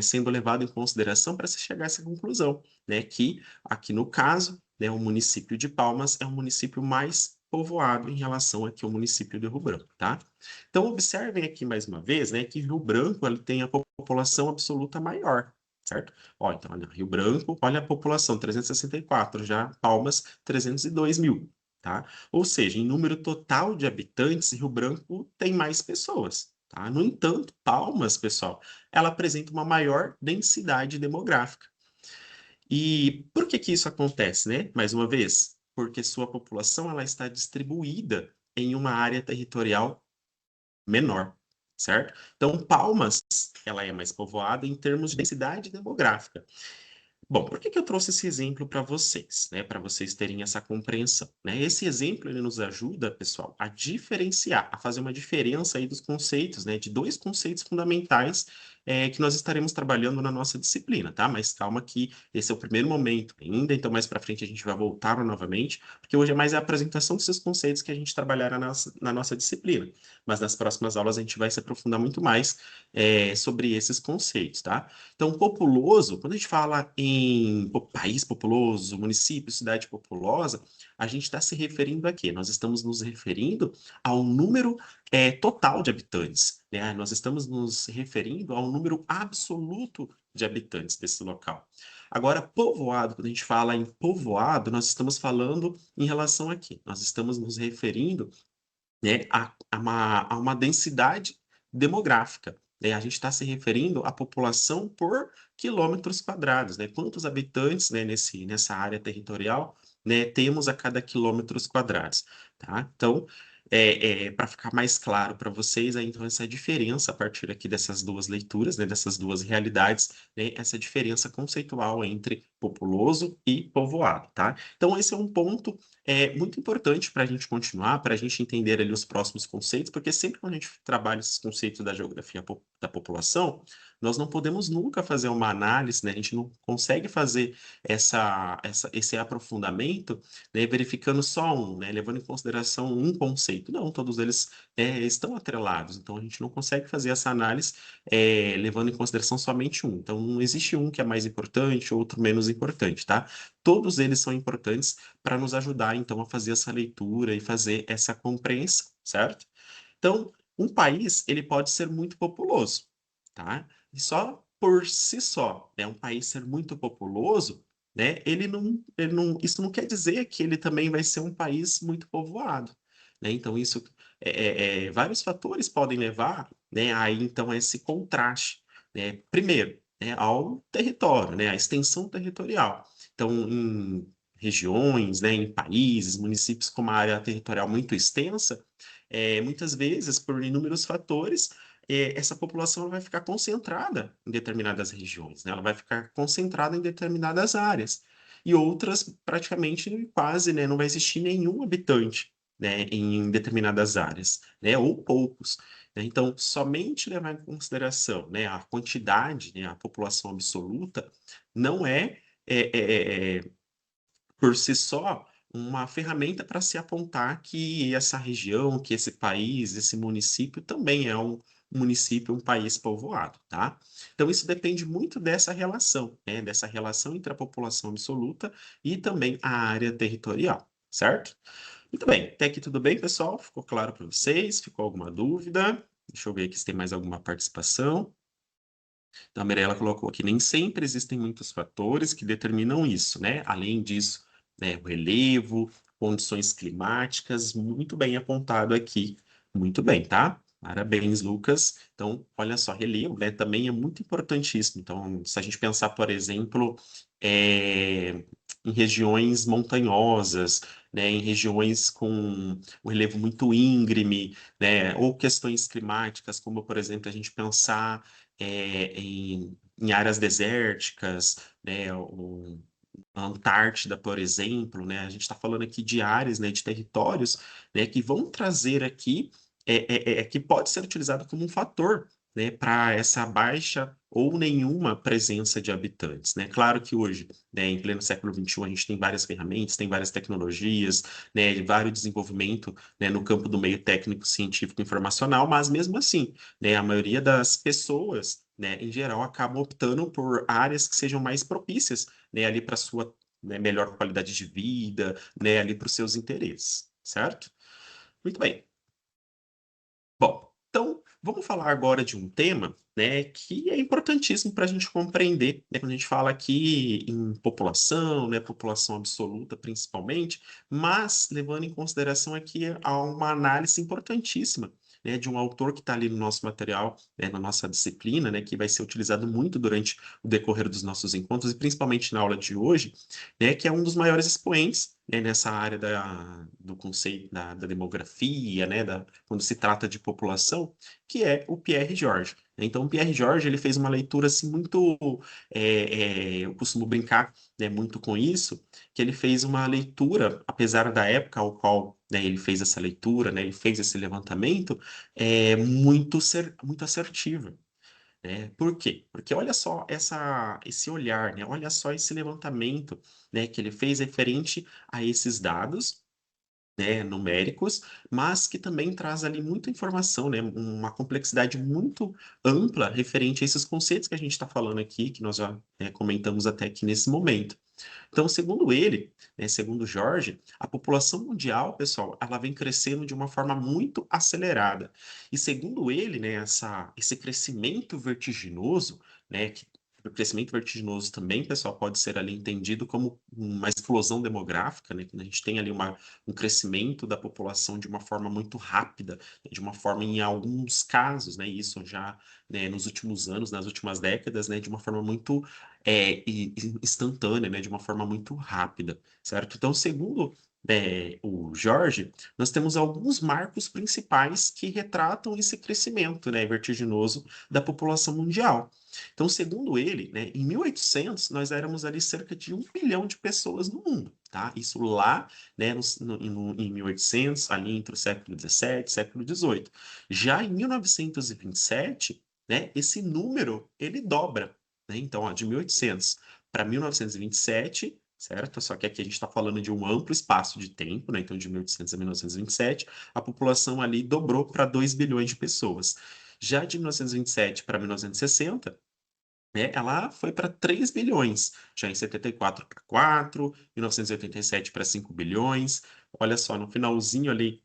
sendo levado em consideração para se chegar a essa conclusão, né, que aqui no caso, né, o município de Palmas é um município mais povoado em relação aqui ao município de Rio Branco, tá? Então, observem aqui mais uma vez, né, que Rio Branco ele tem a população absoluta maior, certo? Ó, então, olha, Rio Branco, olha a população, 364, já Palmas, 302 mil, tá? Ou seja, em número total de habitantes, Rio Branco tem mais pessoas, tá? No entanto, Palmas, pessoal, ela apresenta uma maior densidade demográfica. E por que que isso acontece, né? Mais uma vez, porque sua população ela está distribuída em uma área territorial menor, certo? Então, Palmas, ela é mais povoada em termos de densidade demográfica. Bom, por que que eu trouxe esse exemplo para vocês, né? Para vocês terem essa compreensão, né? Esse exemplo ele nos ajuda, pessoal, a diferenciar, a fazer uma diferença aí dos conceitos, né? De dois conceitos fundamentais que nós estaremos trabalhando na nossa disciplina, tá? Mas calma que esse é o primeiro momento ainda, então mais para frente a gente vai voltar novamente, porque hoje é mais a apresentação desses conceitos que a gente trabalhará na nossa disciplina. Mas nas próximas aulas a gente vai se aprofundar muito mais sobre esses conceitos, tá? Então, populoso, quando a gente fala em país populoso, município, cidade populosa, a gente está se referindo a quê? Nós estamos nos referindo ao número total de habitantes, né? Nós estamos nos referindo ao número absoluto de habitantes desse local. Agora, povoado, quando a gente fala em povoado, nós estamos falando em relação a quê? Nós estamos nos referindo, né, a uma densidade demográfica, né? A gente está se referindo à população por quilômetros quadrados, né? Quantos habitantes, né, nessa área territorial, né, temos a cada quilômetros quadrados, tá? Então, para ficar mais claro para vocês, aí, então, essa diferença a partir aqui dessas duas leituras, né, dessas duas realidades, né, essa diferença conceitual entre populoso e povoado, tá? Então, esse é um ponto muito importante para a gente continuar, para a gente entender ali os próximos conceitos, porque sempre quando a gente trabalha esses conceitos da geografia da população, nós não podemos nunca fazer uma análise, né? A gente não consegue fazer esse aprofundamento, né, verificando só um, né, levando em consideração um conceito. Não, todos eles estão atrelados, então a gente não consegue fazer essa análise levando em consideração somente um. Então, não existe um que é mais importante, outro menos importante, tá? Todos eles são importantes para nos ajudar, então, a fazer essa leitura e fazer essa compreensão, certo? Então, um país, ele pode ser muito populoso, tá? E só por si só, né, um país ser muito populoso, né, isso não quer dizer que ele também vai ser um país muito povoado, né? Então, isso, vários fatores podem levar, né, aí, então, a esse contraste, né? Primeiro, né, ao território, né, a extensão territorial. Então, em regiões, né, em países, municípios com uma área territorial muito extensa, muitas vezes, por inúmeros fatores, essa população vai ficar concentrada em determinadas regiões, né? Ela vai ficar concentrada em determinadas áreas. E outras, praticamente, quase, né, não vai existir nenhum habitante, né, em determinadas áreas, né, ou poucos. Né? Então, somente levar em consideração, né, a quantidade, né, a população absoluta, não por si só, uma ferramenta para se apontar que essa região, que esse país, esse município também é um município, um país povoado, tá? Então, isso depende muito dessa relação, né? Dessa relação entre a população absoluta e também a área territorial, certo? Muito bem, até aqui tudo bem, pessoal? Ficou claro para vocês? Ficou alguma dúvida? Deixa eu ver aqui se tem mais alguma participação. Então, a Mirella colocou aqui, nem sempre existem muitos fatores que determinam isso, né? Além disso, né, o relevo, condições climáticas, muito bem apontado aqui. Muito bem, tá? Parabéns, Lucas. Então, olha só, relevo, né, também é muito importantíssimo. Então, se a gente pensar, por exemplo, em regiões montanhosas, né, em regiões com um relevo muito íngreme, né, ou questões climáticas, como, por exemplo, a gente pensar em áreas desérticas, né, a Antártida, por exemplo, né, a gente está falando aqui de áreas, né, de territórios, né, que vão trazer aqui, que pode ser utilizado como um fator, né, para essa baixa ou nenhuma presença de habitantes, né? Claro que hoje, né, em pleno século XXI, a gente tem várias ferramentas, tem várias tecnologias, né, vários desenvolvimento, né, no campo do meio técnico, científico, informacional, mas mesmo assim, né, a maioria das pessoas, né, em geral, acabam optando por áreas que sejam mais propícias, né, ali para sua, né, melhor qualidade de vida, né, ali para os seus interesses, certo? Muito bem. Bom, então vamos falar agora de um tema, né, que é importantíssimo para a gente compreender, né, quando a gente fala aqui em população, né, população absoluta principalmente, mas levando em consideração aqui há uma análise importantíssima, né, de um autor que está ali no nosso material, né, na nossa disciplina, né, que vai ser utilizado muito durante o decorrer dos nossos encontros e principalmente na aula de hoje, né, que é um dos maiores expoentes, né, nessa área do conceito da demografia, né, quando se trata de população, que é o Pierre George. Então, o Pierre George ele fez uma leitura assim muito, eu costumo brincar, né, muito com isso, que ele fez uma leitura, apesar da época ao qual, né, ele fez essa leitura, né, ele fez esse levantamento, muito assertiva. Né? Por quê? Porque olha só esse olhar, né? Olha só esse levantamento, né, que ele fez referente a esses dados, né, numéricos, mas que também traz ali muita informação, né, uma complexidade muito ampla referente a esses conceitos que a gente está falando aqui, que nós já, comentamos até aqui nesse momento. Então, segundo ele, né, segundo Jorge, a população mundial, pessoal, ela vem crescendo de uma forma muito acelerada. E segundo ele, né, esse crescimento vertiginoso, né, que o crescimento vertiginoso também, pessoal, pode ser ali entendido como uma explosão demográfica, né? Quando a gente tem ali um crescimento da população de uma forma muito rápida, de uma forma, em alguns casos, né? Isso já, né, nos últimos anos, nas últimas décadas, né? De uma forma muito instantânea, né? De uma forma muito rápida, certo? Então, segundo o Jorge, nós temos alguns marcos principais que retratam esse crescimento, né, vertiginoso da população mundial. Então, segundo ele, né, em 1800, nós éramos ali cerca de 1 bilhão de pessoas no mundo, tá? Isso lá, né, em 1800, ali entre o século XVII e século XVIII. Já em 1927, né, esse número, ele dobra, né? Então, ó, de 1800 para 1927, certo? Só que aqui a gente está falando de um amplo espaço de tempo, né? Então, de 1800 a 1927, a população ali dobrou para 2 bilhões de pessoas. Já de 1927 para 1960, né, ela foi para 3 bilhões, já em 74 para 4, 1987 para 5 bilhões. Olha só, no finalzinho ali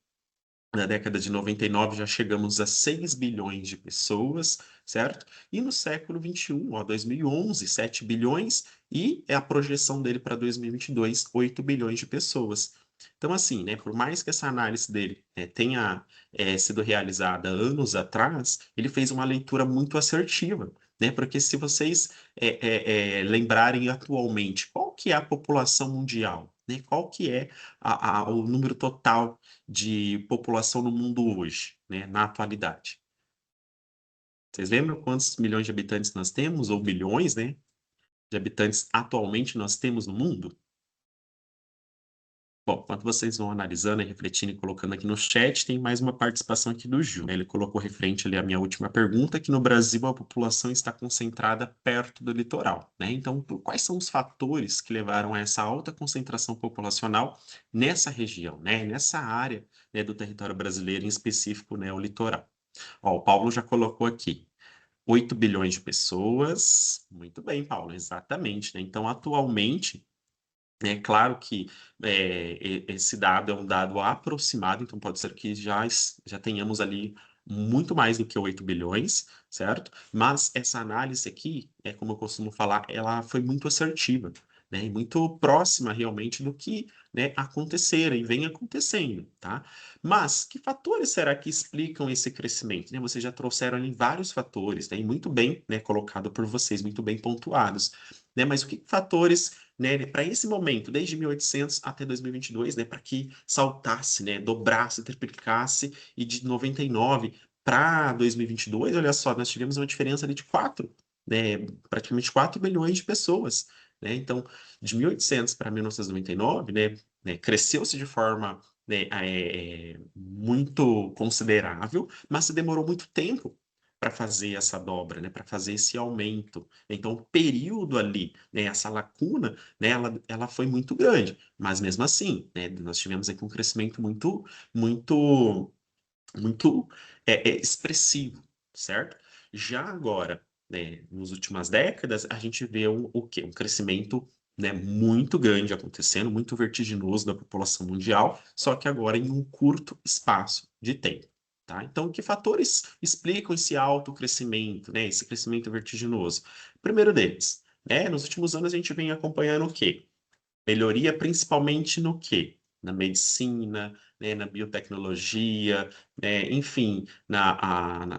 na década de 99 já chegamos a 6 bilhões de pessoas, certo? E no século 21, ó, 2011, 7 bilhões, e é a projeção dele para 2022, 8 bilhões de pessoas. Então, assim, né, por mais que essa análise dele, né, tenha sido realizada anos atrás, ele fez uma leitura muito assertiva, né? Porque se vocês lembrarem atualmente, qual que é a população mundial? Né? Qual que é o número total de população no mundo hoje, né, na atualidade? Vocês lembram quantos milhões de habitantes nós temos, ou bilhões, né, de habitantes atualmente nós temos no mundo? Bom, enquanto vocês vão analisando e refletindo e colocando aqui no chat, tem mais uma participação aqui do Gil, né? Ele colocou referente ali à minha última pergunta, que no Brasil a população está concentrada perto do litoral, né? Então, quais são os fatores que levaram a essa alta concentração populacional nessa região, né? Nessa área, né, do território brasileiro, em específico, né, o litoral? Ó, o Paulo já colocou aqui. 8 bilhões de pessoas. Muito bem, Paulo, exatamente, né? Então, atualmente, é claro que esse dado é um dado aproximado, então pode ser que já tenhamos ali muito mais do que 8 bilhões, certo? Mas essa análise aqui, como eu costumo falar, ela foi muito assertiva, né? E muito próxima realmente do que, né, acontecer e vem acontecendo, tá? Mas que fatores será que explicam esse crescimento? Né? Vocês já trouxeram ali vários fatores, né? E muito bem, né, colocado por vocês, muito bem pontuados, né? Mas o que fatores, né, para esse momento, desde 1800 até 2022, né, para que saltasse, né, dobrasse, triplicasse, e de 99 para 2022, olha só, nós tivemos uma diferença ali de 4, né, praticamente 4 bilhões de pessoas, né? Então, de 1800 para 1999, né, cresceu-se de forma, né, muito considerável, mas se demorou muito tempo para fazer essa dobra, né, para fazer esse aumento. Então, o período ali, né, essa lacuna, né, ela foi muito grande, mas mesmo assim, né, nós tivemos aqui um crescimento muito, muito expressivo, certo? Já agora, né, nas últimas décadas, a gente vê o quê? Um crescimento, né, muito grande acontecendo, muito vertiginoso da população mundial, só que agora em um curto espaço de tempo. Tá? Então, que fatores explicam esse alto crescimento, né, esse crescimento vertiginoso? Primeiro deles, né, nos últimos anos a gente vem acompanhando o quê? Melhoria principalmente no quê? Na medicina, né, na biotecnologia, né, enfim,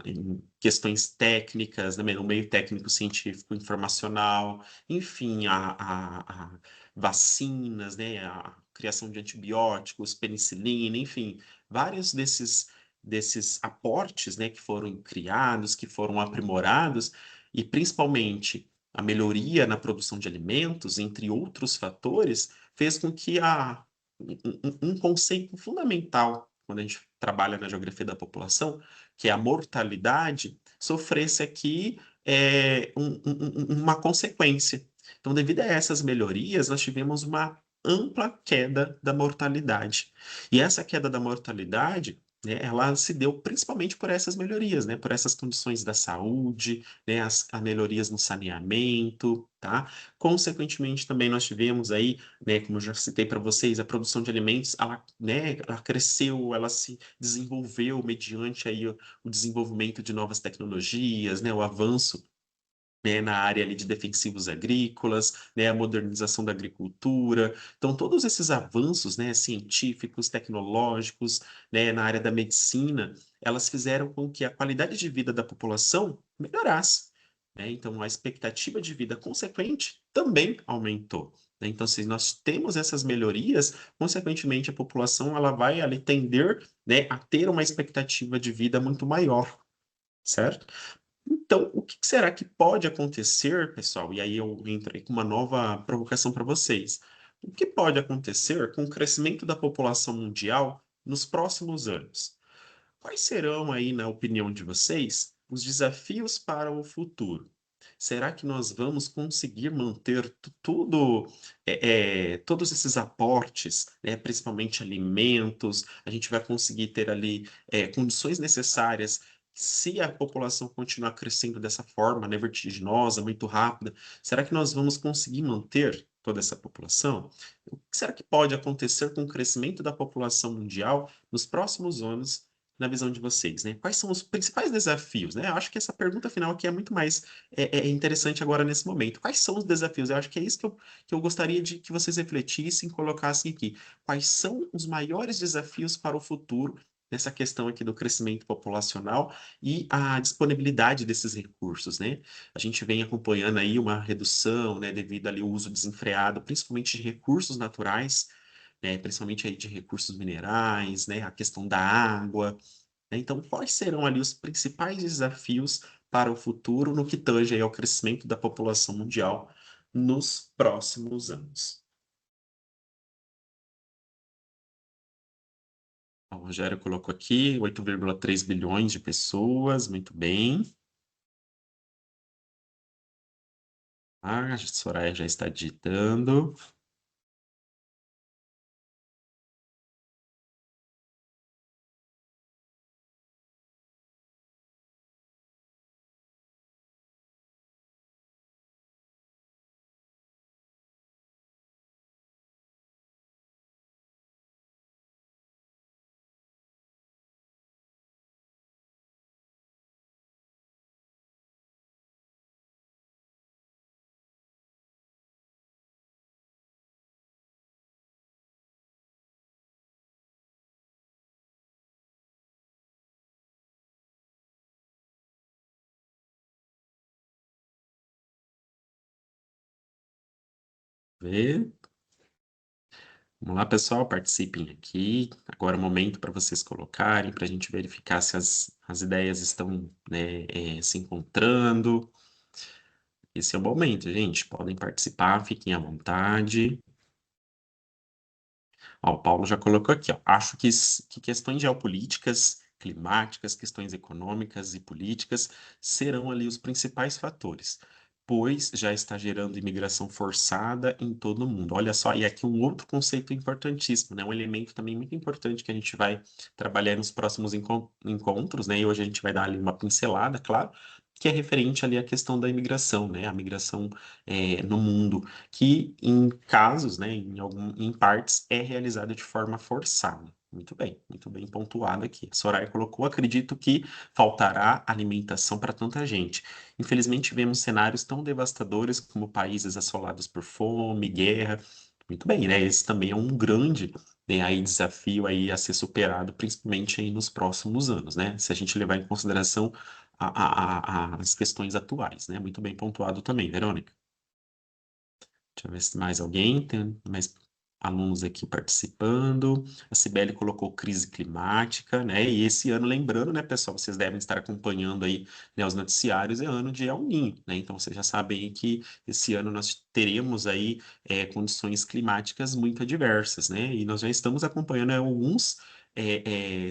em questões técnicas, né, no meio técnico, científico, informacional, enfim, a vacinas, né, a criação de antibióticos, penicilina, enfim, vários desses aportes, né, que foram criados, que foram aprimorados, e principalmente a melhoria na produção de alimentos, entre outros fatores, fez com que um conceito fundamental, quando a gente trabalha na geografia da população, que é a mortalidade, sofresse aqui uma consequência. Então, devido a essas melhorias, nós tivemos uma ampla queda da mortalidade. E essa queda da mortalidade, né, ela se deu principalmente por essas melhorias, né, por essas condições da saúde, né, as melhorias no saneamento, tá? Consequentemente, também nós tivemos aí, né, como eu já citei para vocês, a produção de alimentos, ela, né, ela cresceu, ela se desenvolveu mediante aí o desenvolvimento de novas tecnologias, né, o avanço, né, na área ali de defensivos agrícolas, né, a modernização da agricultura. Então, todos esses avanços, né, científicos, tecnológicos, né, na área da medicina, elas fizeram com que a qualidade de vida da população melhorasse, né? Então, a expectativa de vida consequente também aumentou. né? Então, se nós temos essas melhorias, consequentemente, a população ela vai ali tender, né, a ter uma expectativa de vida muito maior, certo? Então, o que será que pode acontecer, pessoal? E aí eu entrei com uma nova provocação para vocês. O que pode acontecer com o crescimento da população mundial nos próximos anos? Quais serão aí, na opinião de vocês, os desafios para o futuro? Será que nós vamos conseguir manter tudo, todos esses aportes, né, principalmente alimentos? A gente vai conseguir ter ali condições necessárias se a população continuar crescendo dessa forma, né, vertiginosa, muito rápida? Será que nós vamos conseguir manter toda essa população? O que será que pode acontecer com o crescimento da população mundial nos próximos anos? Na visão de vocês, né? Quais são os principais desafios, né? Eu acho que essa pergunta final aqui é muito mais é interessante agora nesse momento. Quais são os desafios? Eu acho que é isso que eu gostaria de que vocês refletissem e colocassem aqui. Quais são os maiores desafios para o futuro nessa questão aqui do crescimento populacional e a disponibilidade desses recursos, né? A gente vem acompanhando aí uma redução, né, devido ali ao uso desenfreado, principalmente de recursos naturais, né, principalmente aí de recursos minerais, né, a questão da água, né? Então, quais serão ali os principais desafios para o futuro no que tange aí ao crescimento da população mundial nos próximos anos? O Rogério colocou aqui 8,3 bilhões de pessoas, muito bem. A Soraya já está digitando. Vê. Vamos lá, pessoal, participem aqui. Agora é o momento para vocês colocarem, para a gente verificar se as ideias estão, né, se encontrando. Esse é o momento, gente. Podem participar, fiquem à vontade. Ó, o Paulo já colocou aqui, ó. Acho que questões geopolíticas, climáticas, questões econômicas e políticas serão ali os principais fatores, pois já está gerando imigração forçada em todo o mundo. Olha só, e aqui um outro conceito importantíssimo, né? Um elemento também muito importante que a gente vai trabalhar nos próximos encontros, né? E hoje a gente vai dar ali uma pincelada, claro, que é referente ali à questão da imigração, né? A migração no mundo que em casos, né, em partes, é realizada de forma forçada. Muito bem pontuado aqui. A Soraya colocou, acredito que faltará alimentação para tanta gente. Infelizmente, vemos cenários tão devastadores como países assolados por fome, guerra. Muito bem, né? Esse também é um grande, né, aí, desafio aí a ser superado, principalmente aí nos próximos anos, né? Se a gente levar em consideração as questões atuais, né? Muito bem pontuado também, Verônica. Deixa eu ver se mais alguém, tem mais alunos aqui participando. A Cibele colocou crise climática, né? E esse ano, lembrando, né, pessoal, vocês devem estar acompanhando aí, né, os noticiários, é ano de El Niño, né? Então vocês já sabem aí que esse ano nós teremos aí condições climáticas muito adversas, né? E nós já estamos acompanhando alguns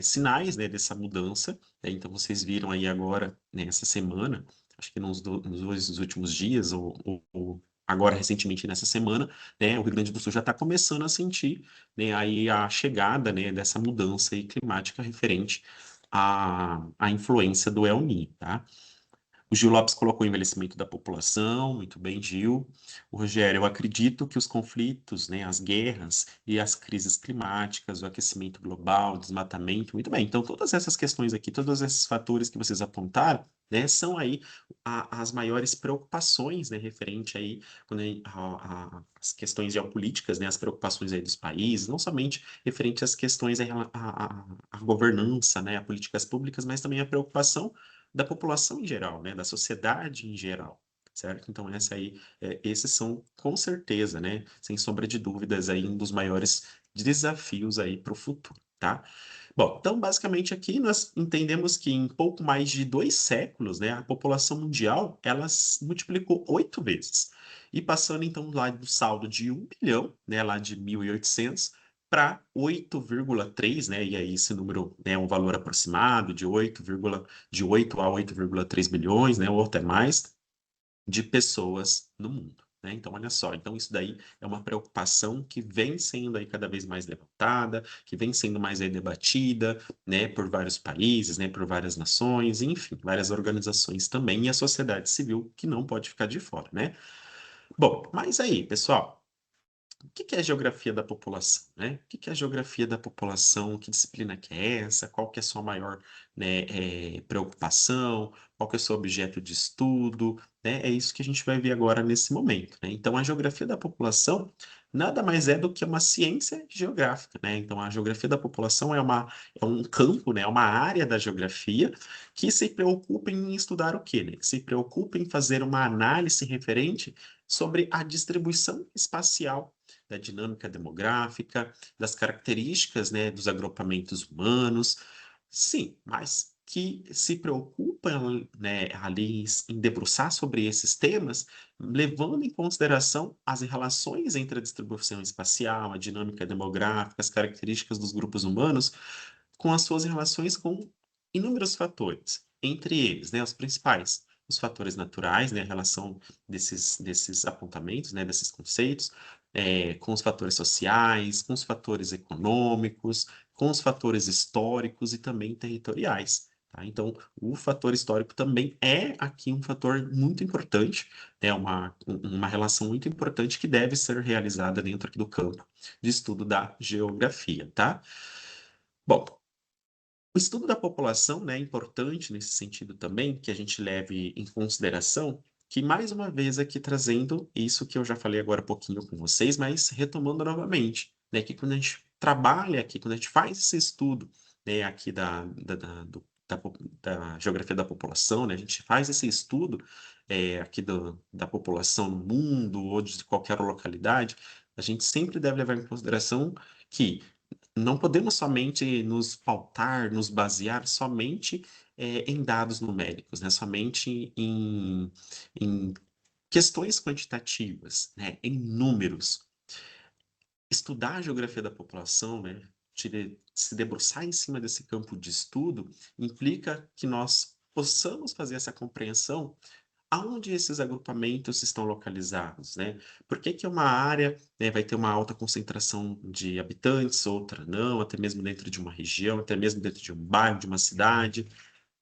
sinais, né, dessa mudança, né? Então vocês viram aí agora, nessa semana, acho que nos dois últimos dias, ou agora recentemente nessa semana, né, o Rio Grande do Sul já está começando a sentir, né, aí a chegada, né, dessa mudança aí climática referente à influência do El Niño, tá? O Gil Lopes colocou o envelhecimento da população, muito bem, Gil. O Rogério, eu acredito que os conflitos, né, as guerras e as crises climáticas, o aquecimento global, o desmatamento, muito bem. Então, todas essas questões aqui, todos esses fatores que vocês apontaram, né, são aí as maiores preocupações, né, referente aí quando as questões geopolíticas, né, as preocupações aí dos países, não somente referente às questões aí à governança, né, a políticas públicas, mas também a preocupação da população em geral, né, da sociedade em geral, certo? Então, esses são, com certeza, né, sem sombra de dúvidas, aí, um dos maiores desafios aí para o futuro, tá? Bom, então, basicamente, aqui nós entendemos que em pouco mais de 2 séculos, né, a população mundial, ela se multiplicou 8 vezes, e passando, então, lá do saldo de 1 bilhão, né, lá de 1800, para 8,3, né, e aí esse número né, é um valor aproximado de 8 a 8,3 bilhões, né, ou até mais, de pessoas no mundo. Né? Então, olha só, então isso daí é uma preocupação que vem sendo aí cada vez mais levantada, que vem sendo mais aí debatida, né, por vários países, né, por várias nações, enfim, várias organizações também, e a sociedade civil que não pode ficar de fora, né? Bom, mas aí, pessoal, o que é a geografia da população, né? O que é a geografia da população? Que disciplina que é essa? Qual que é a sua maior, né, preocupação? Qual que é o seu objeto de estudo? Né? É isso que a gente vai ver agora nesse momento, né? Então, a geografia da população nada mais é do que uma ciência geográfica, né? Então, a geografia da população é um campo, né? É uma área da geografia que se preocupa em estudar o quê, né? Que se preocupa em fazer uma análise referente sobre a distribuição espacial da dinâmica demográfica, das características, né, dos agrupamentos humanos, sim, mas que se preocupa, né, ali em debruçar sobre esses temas, levando em consideração as relações entre a distribuição espacial, a dinâmica demográfica, as características dos grupos humanos, com as suas relações com inúmeros fatores, entre eles, né, os principais, os fatores naturais, né, a relação desses apontamentos, né, desses conceitos, com os fatores sociais, com os fatores econômicos, com os fatores históricos e também territoriais. Tá? Então, o fator histórico também é aqui um fator muito importante, é uma relação muito importante que deve ser realizada dentro aqui do campo de estudo da geografia, tá? Bom, o estudo da população, né, é importante nesse sentido também, que a gente leve em consideração que, mais uma vez, aqui trazendo isso que eu já falei agora há pouquinho com vocês, mas retomando novamente, né, que quando a gente trabalha aqui, quando a gente faz esse estudo, né, aqui da geografia da população, né, a gente faz esse estudo aqui da população no mundo ou de qualquer localidade, a gente sempre deve levar em consideração que não podemos somente nos pautar, nos basear somente em dados numéricos, né? Somente em questões quantitativas, né? Em números. Estudar a geografia da população, né? Se debruçar em cima desse campo de estudo, implica que nós possamos fazer essa compreensão aonde esses agrupamentos estão localizados, né? Por que que uma área, né, vai ter uma alta concentração de habitantes, outra não, até mesmo dentro de uma região, até mesmo dentro de um bairro, de uma cidade?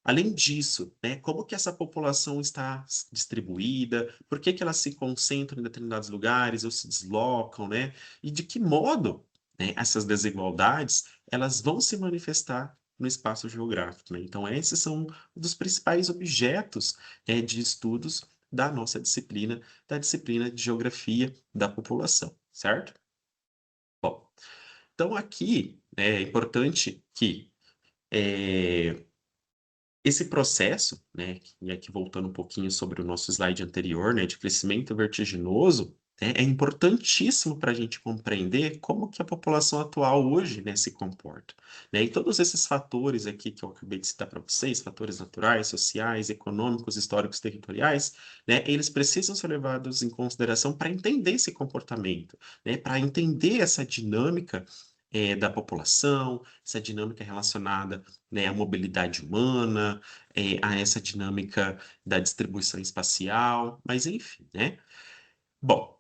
Além disso, né, como que essa população está distribuída? Por que que elas se concentram em determinados lugares ou se deslocam, né? E de que modo, né, essas desigualdades elas vão se manifestar no espaço geográfico, né? Então, esses são um dos principais objetos, de estudos da nossa disciplina, da disciplina de Geografia da População, certo? Bom, então aqui é importante que esse processo, né, e aqui voltando um pouquinho sobre o nosso slide anterior, né, de crescimento vertiginoso, é importantíssimo para a gente compreender como que a população atual hoje, né, se comporta, né? E todos esses fatores aqui que eu acabei de citar para vocês, fatores naturais, sociais, econômicos, históricos, territoriais, né, eles precisam ser levados em consideração para entender esse comportamento, né, para entender essa dinâmica da população, essa dinâmica relacionada, né, à mobilidade humana, a essa dinâmica da distribuição espacial, mas enfim, né? Bom,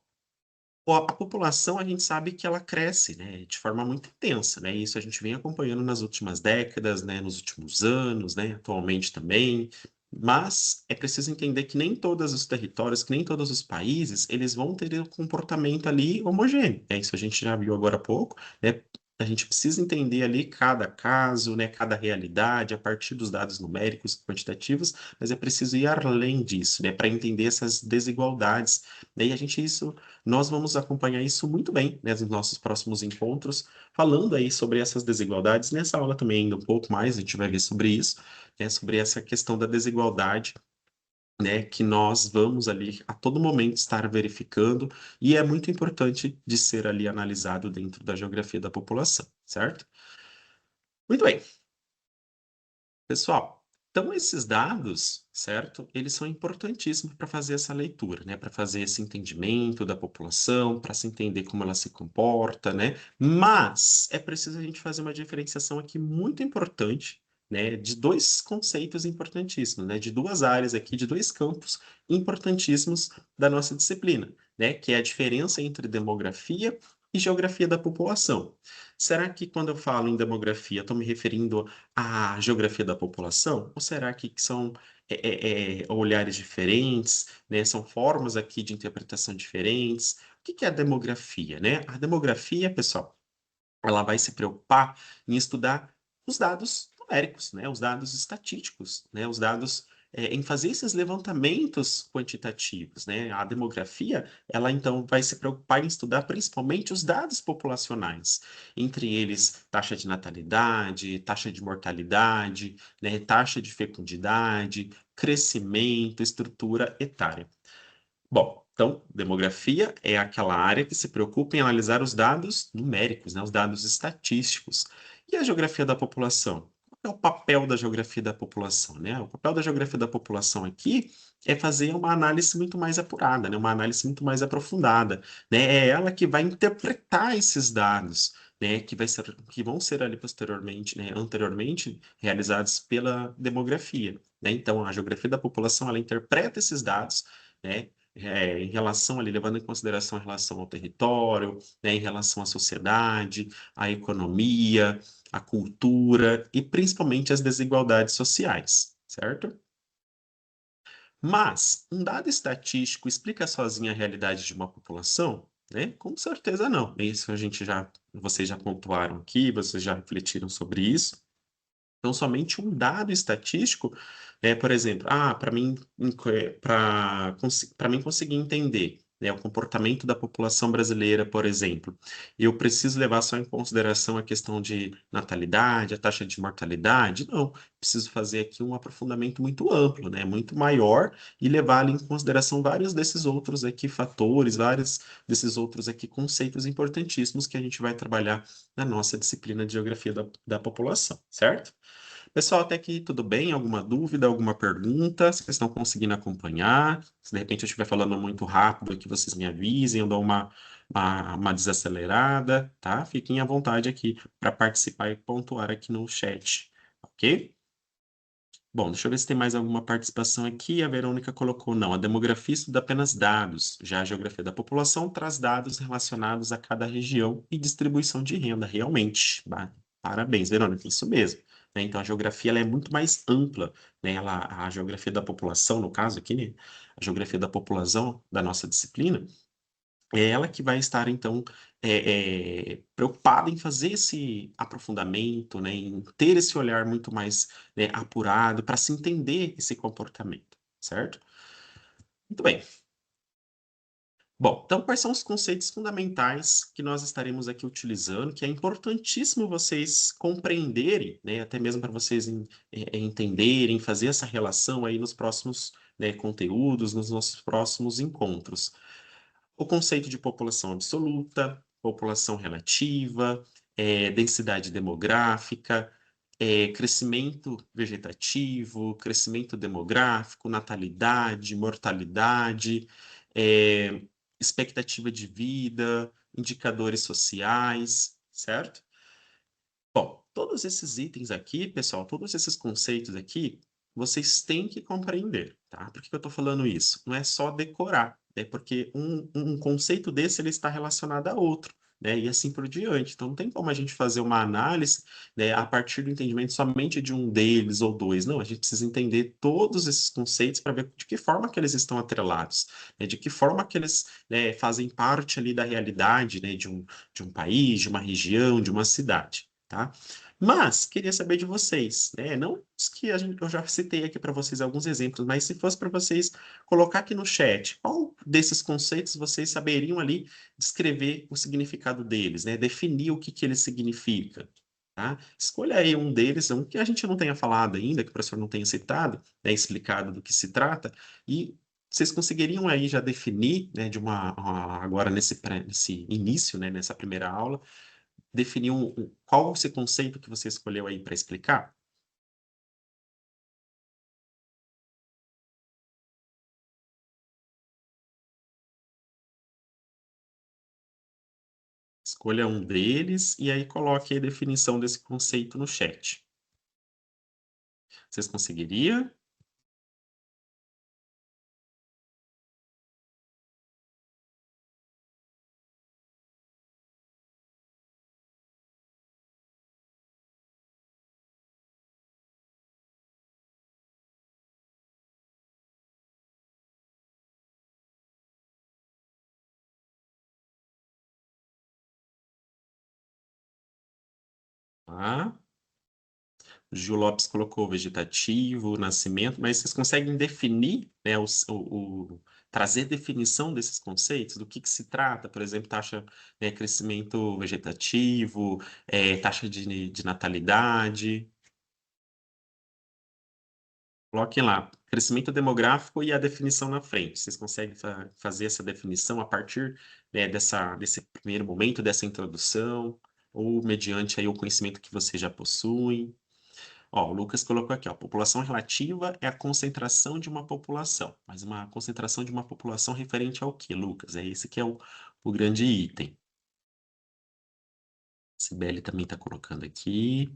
a população a gente sabe que ela cresce, né, de forma muito intensa, né? Isso a gente vem acompanhando nas últimas décadas, né, nos últimos anos, né, atualmente também. Mas é preciso entender que nem todos os territórios, que nem todos os países, eles vão ter um comportamento ali homogêneo. É isso a gente já viu agora há pouco, né? A gente precisa entender ali cada caso, né, cada realidade, a partir dos dados numéricos, quantitativos, mas é preciso ir além disso, né, para entender essas desigualdades. Daí a gente isso nós vamos acompanhar isso muito bem, né, nos nossos próximos encontros, falando aí sobre essas desigualdades. Nessa aula também ainda um pouco mais, a gente vai ver sobre isso, né, sobre essa questão da desigualdade né, que nós vamos ali a todo momento estar verificando, e é muito importante de ser ali analisado dentro da geografia da população, certo? Muito bem, pessoal. Então, esses dados, certo? Eles são importantíssimos para fazer essa leitura, né? Para fazer esse entendimento da população, para se entender como ela se comporta, né? Mas é preciso a gente fazer uma diferenciação aqui muito importante, né? De dois conceitos importantíssimos, né? De duas áreas aqui, de dois campos importantíssimos da nossa disciplina, né? Que é a diferença entre demografia e geografia da população. Será que quando eu falo em demografia, estou me referindo a geografia da população? Ou será que são olhares diferentes, né? São formas aqui de interpretação diferentes? O que que é a demografia, né? A demografia, pessoal, ela vai se preocupar em estudar os dados numéricos, né? Os dados estatísticos, né? Os dados em fazer esses levantamentos quantitativos, né? A demografia, ela então vai se preocupar em estudar principalmente os dados populacionais, entre eles taxa de natalidade, taxa de mortalidade, né? Taxa de fecundidade, crescimento, estrutura etária. Bom, então, demografia é aquela área que se preocupa em analisar os dados numéricos, né, os dados estatísticos. E a geografia da população? Qual é o papel da geografia da população, né? O papel da geografia da população aqui é fazer uma análise muito mais apurada, né, uma análise muito mais aprofundada, né? É ela que vai interpretar esses dados, né, que vão ser ali posteriormente, né, anteriormente realizados pela demografia, né? Então, a geografia da população, ela interpreta esses dados, né, em relação ali, levando em consideração a relação ao território, né, em relação à sociedade, à economia, à cultura e principalmente às desigualdades sociais, certo? Mas um dado estatístico explica sozinho a realidade de uma população? Né? Com certeza não. Isso vocês já pontuaram aqui, vocês já refletiram sobre isso. Então, somente um dado estatístico, por exemplo, para mim conseguir entender, né, o comportamento da população brasileira, por exemplo, eu preciso levar só em consideração a questão de natalidade, a taxa de mortalidade? Não, preciso fazer aqui um aprofundamento muito amplo, né, muito maior, e levar ali em consideração vários desses outros aqui fatores, vários desses outros aqui conceitos importantíssimos que a gente vai trabalhar na nossa disciplina de geografia da população, certo? Pessoal, até aqui tudo bem? Alguma dúvida, alguma pergunta? Se vocês estão conseguindo acompanhar? Se de repente eu estiver falando muito rápido aqui, vocês me avisem, eu dou uma desacelerada, tá? Fiquem à vontade aqui para participar e pontuar aqui no chat, ok? Bom, deixa eu ver se tem mais alguma participação aqui. A Verônica colocou, não, a demografia estuda apenas dados, já a geografia da população traz dados relacionados a cada região e distribuição de renda, realmente. Parabéns, Verônica, isso mesmo. Né? Então, a geografia ela é muito mais ampla, né? A geografia da população, no caso aqui, né? A geografia da população da nossa disciplina, é ela que vai estar, então, preocupada em fazer esse aprofundamento, né, em ter esse olhar muito mais, né, apurado para se entender esse comportamento, certo? Muito bem. Bom, então quais são os conceitos fundamentais que nós estaremos aqui utilizando, que é importantíssimo vocês compreenderem, né, até mesmo para vocês entenderem, fazer essa relação aí nos próximos, né, conteúdos, nos nossos próximos encontros. O conceito de população absoluta, população relativa, densidade demográfica, crescimento vegetativo, crescimento demográfico, natalidade, mortalidade, é, expectativa de vida, indicadores sociais, certo? Bom, todos esses itens aqui, pessoal, todos esses conceitos aqui, vocês têm que compreender, tá? Por que que eu estou falando isso? Não é só decorar, é porque um conceito desse ele está relacionado a outro, né? E assim por diante. Então, não tem como a gente fazer uma análise, né, a partir do entendimento somente de um deles ou dois. Não, a gente precisa entender todos esses conceitos para ver de que forma que eles estão atrelados, né? De que forma que eles, né, fazem parte ali da realidade, né, de um país, de uma região, de uma cidade. Tá? Mas queria saber de vocês, né? Não os que eu já citei aqui para vocês alguns exemplos, mas se fosse para vocês colocar aqui no chat, qual desses conceitos vocês saberiam ali descrever o significado deles, né? Definir o que que ele significa. tá? Escolha aí um deles, um que a gente não tenha falado ainda, que o professor não tenha citado, né, explicado do que se trata, e vocês conseguiriam aí já definir, né, agora nesse início, né, nessa primeira aula, definir qual esse conceito que você escolheu aí para explicar? Escolha um deles e aí coloque a definição desse conceito no chat. Vocês conseguiriam? Tá? Gil Lopes colocou vegetativo, nascimento, mas vocês conseguem definir, né, trazer definição desses conceitos, do que se trata, por exemplo, taxa, né, crescimento vegetativo, taxa de natalidade. Coloquem lá, crescimento demográfico e a definição na frente. Vocês conseguem fazer essa definição a partir, né, desse primeiro momento, dessa introdução, ou mediante aí o conhecimento que vocês já possuem? Ó, o Lucas colocou aqui, ó, população relativa é a concentração de uma população. Mas uma concentração de uma população referente ao quê, Lucas? É esse que é o grande item. Sibeli também está colocando aqui.